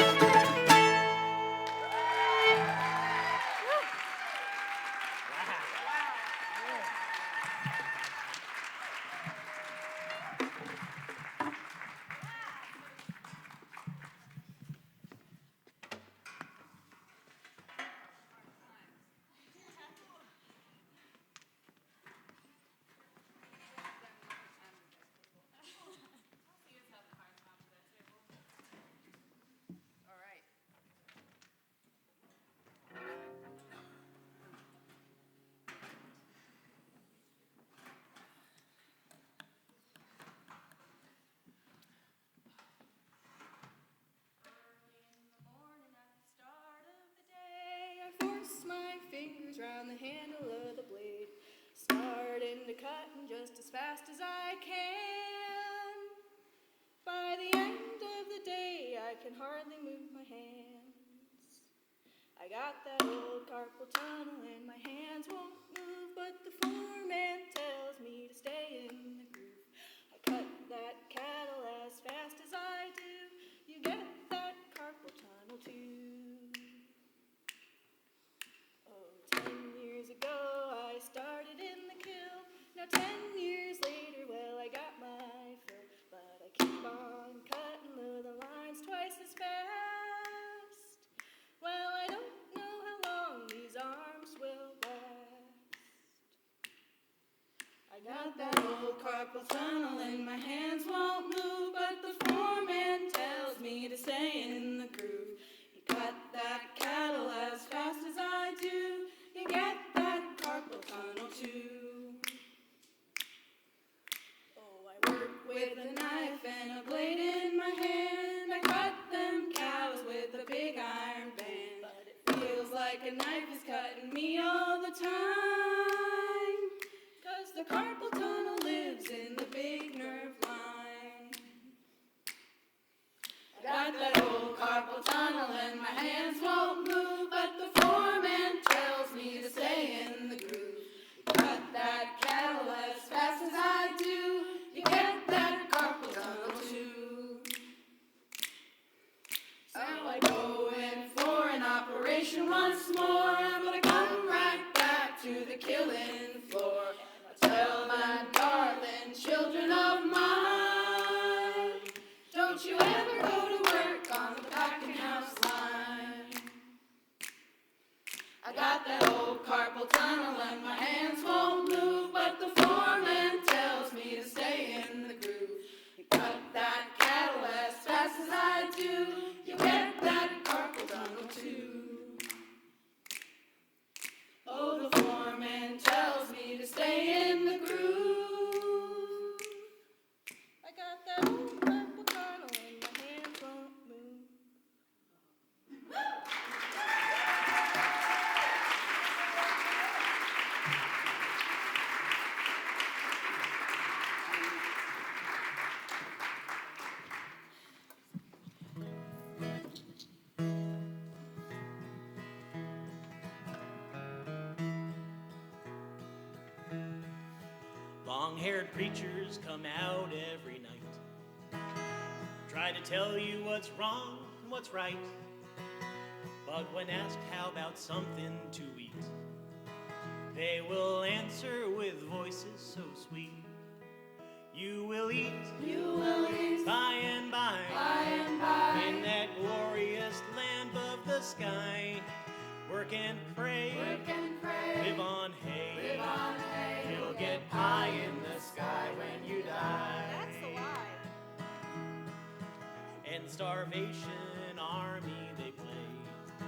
Force my fingers round the handle of the blade, starting to cutting just as fast as I can. By the end of the day, I can hardly move my hands. I got that old carpal tunnel and my hands won't move, but the foreman tells me to stay in the groove. I cut that cattle as fast as I do. You get that carpal tunnel too. 10 years ago I started in the kill. Now 10 years later, well, I got my fill. But I keep on cutting the lines twice as fast. Well, I don't know how long these arms will last. I got that old carpal tunnel and my hands won't move, but the foreman tells me to stay in the groove. You cut that cattle as fast as I do, you get that carpal tunnel too. Oh, I work with a knife and a blade in my hand. I cut them cows with a big iron band, but it feels like a knife is cutting me all the time, 'cause the carpal tunnel lives in the big nerve line. I got that old carpal tunnel and my hands won't move, but the foreman tells me to stay in the groove. You cut that cattle as fast as I do, you get that carpal tunnel too. So I go in for an operation once more, but I come right back to the killing floor. I tell my darling children of mine, don't you ever go to work on the packing house line. I got that old carpal tunnel and my hands won't move, but the foreman tells me to stay in the groove. You cut that cattle as fast as I do, you get that carpal tunnel too. Oh, the foreman tells me to stay in the groove. I got that old carpal tunnel and my hands won't move. Long-haired preachers come out every night, try to tell you what's wrong and what's right. But when asked how about something to eat, they will answer with voices so sweet. You will eat, by and by, in that glorious land above the sky. Work and pray, live on hay, you'll get pie in the sky when you die. That's a lie. And starvation army they play,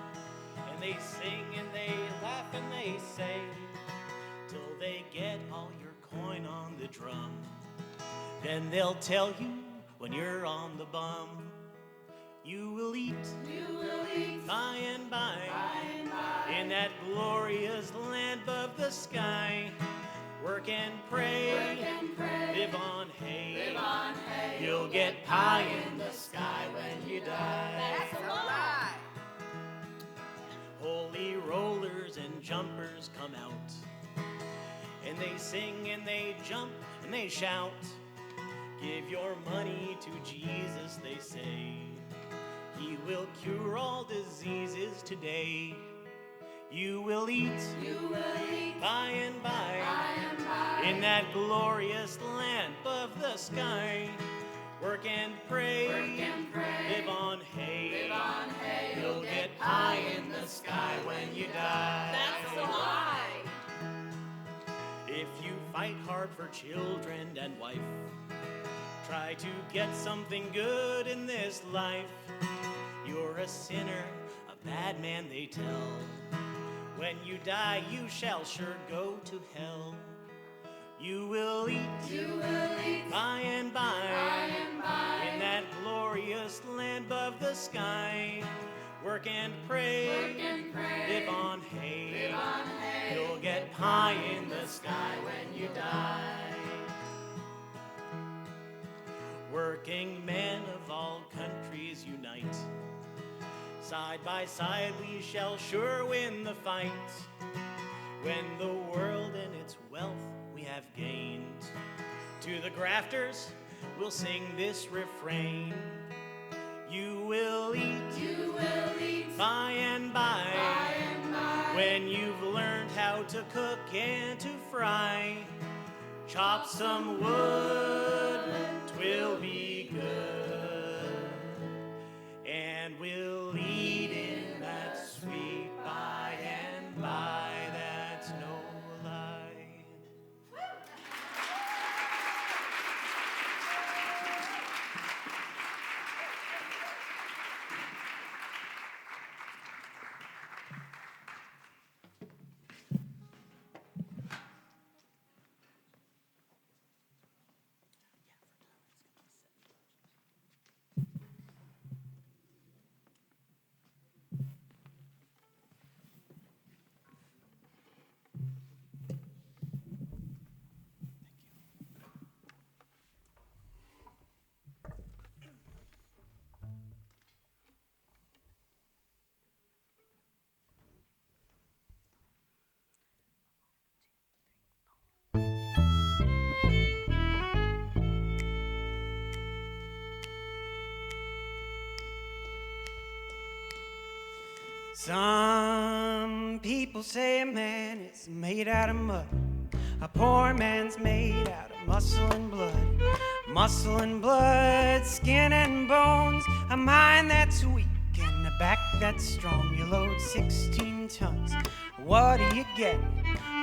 and they sing and they laugh and they say, till they get all your coin on the drum. Then they'll tell you when you're on the bum, you will eat, by and by, in that glorious land above the sky. Work and pray, live on hay, you'll get pie in the sky when you die. That's a lie. Holy rollers and jumpers come out, and they sing and they jump and they shout. Give your money to Jesus, they say. He will cure all diseases today. You will eat, by and by, in that glorious land above the sky. Work and pray, live on hay, you'll get pie in the sky when you die. That's a lie. If you fight hard for children and wife, try to get something good in this life, you're a sinner, a bad man, they tell. When you die, you shall sure go to hell. You will eat, by and by, in that glorious land above the sky. Work and pray, live on hay, you'll get pie in the sky when you die. Working men of all countries unite. Side by side we shall sure win the fight. When the world and its wealth we have gained, to the grafters we'll sing this refrain. You will eat, by and by, when you've learned how to cook and to fry. Chop some wood, 'twill be good, and we'll eat in that sweet by and by. That's no lie. Some people say a man is made out of mud. A poor man's made out of muscle and blood. Muscle and blood, skin and bones. A mind that's weak and a back that's strong. You load 16 tons. What do you get?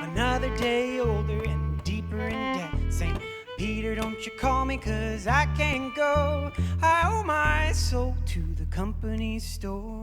Another day older and deeper in debt. St. Peter, don't you call me 'cause I can't go. I owe my soul to the company store.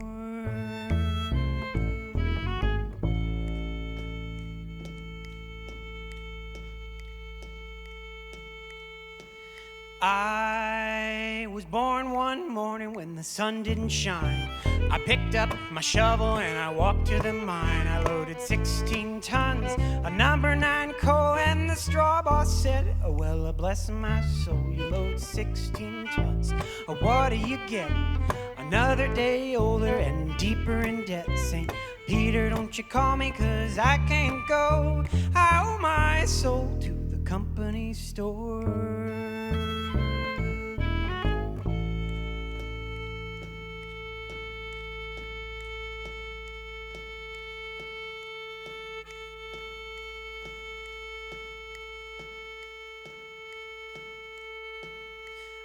I was born one morning when the sun didn't shine. I picked up my shovel and I walked to the mine. I loaded 16 tons of number 9 coal, and the straw boss said, oh, well, bless my soul, you load 16 tons. Oh, what do you get? Another day older and deeper in debt. St. Peter, don't you call me 'cause I can't go. I owe my soul to the company store.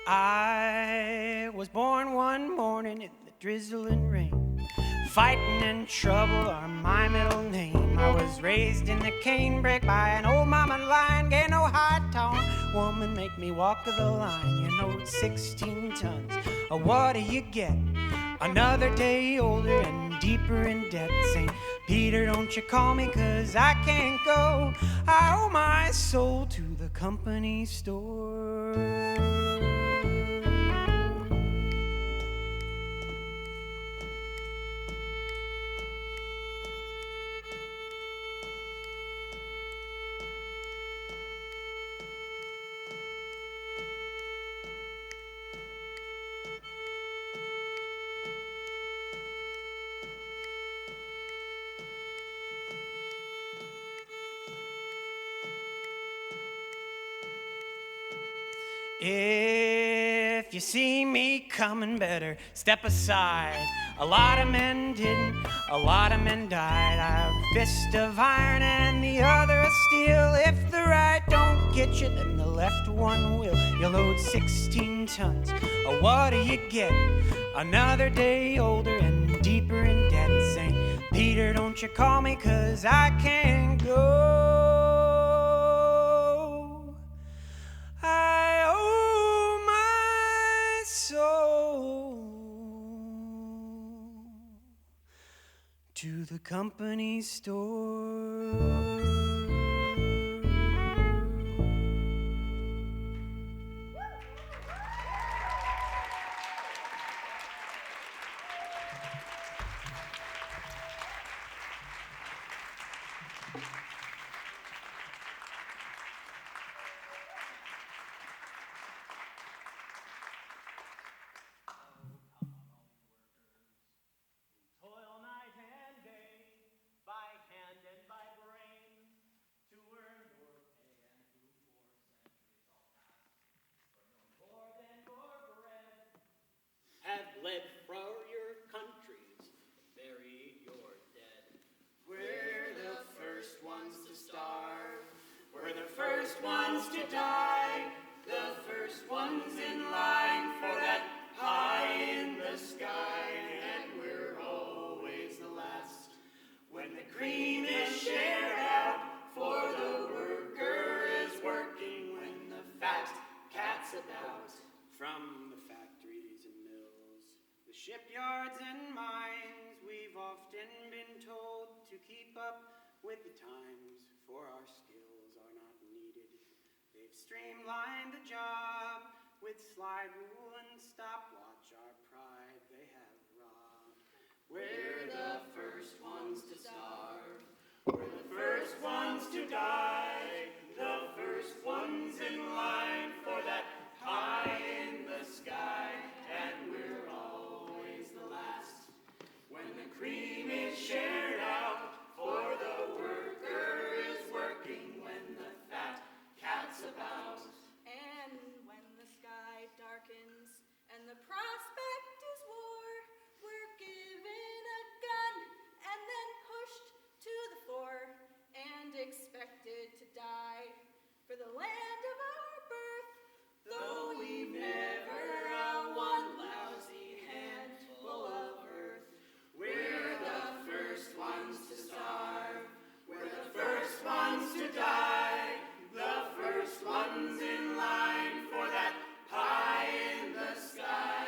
I was born one morning in the drizzling rain. Fighting and trouble are my middle name. I was raised in the canebrake by an old mama lion. Get no high-tone woman make me walk the line. You know it's 16 tons. What do you get? Another day older and deeper in debt. St. Peter, don't you call me, 'cause I can't go. I owe my soul to the company store. If you see me coming, better step aside. A lot of men didn't, a lot of men died. I have a fist of iron and the other of steel. If the right don't get you, then the left one will. You load 16 tons. What do you get? Another day older and deeper in debt. St. Peter, don't you call me, 'cause I can't go. I owe my soul to the company store. Toil night and day, by hand and by brain, to earn your pay and who for centuries all past, for no more than your bread, have bled for your countries, buried your dead. We're the first ones to starve, we're the first ones to die, the first ones in line for that pie in the sky, and we're always the last when the cream is shared out, for the worker is working when the fat cat's about. From the factories and mills, the shipyards and mines, we've often been told to keep up with the times, for our skills are not needed. They've streamlined the job with slide rule and stopwatch. Our pride they have robbed. We're the first ones to starve, we're the first ones to die, the first ones in line for that pie in the sky, and we're always the last when the cream is shared out, for the worker is working when the fat cat's about. And when the sky darkens and the prospect is war, we're given a gun and then pushed to the fore and expected to die for the land of our birth, though we've never held one lousy handful of earth. We're the first ones to starve, we're the first ones to die, the first ones in line for that pie in the sky,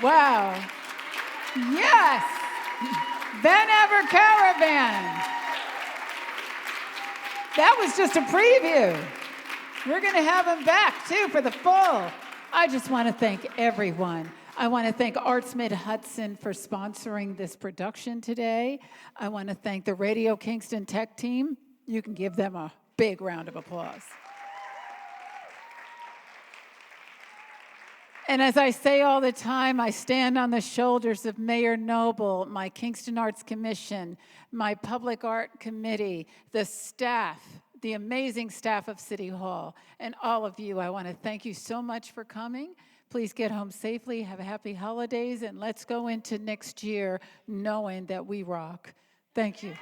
Wow. Yes. Van Ever Caravan. That was just a preview. We're going to have them back, too, for the full. I just want to thank everyone. I want to thank Arts Mid-Hudson for sponsoring this production today. I want to thank the Radio Kingston Tech team. You can give them a big round of applause. And as I say all the time, I stand on the shoulders of Mayor Noble, my Kingston Arts Commission, my Public Art Committee, the staff, the amazing staff of City Hall, and all of you. I want to thank you so much for coming. Please get home safely, have happy holidays, and let's go into next year knowing that we rock. Thank you.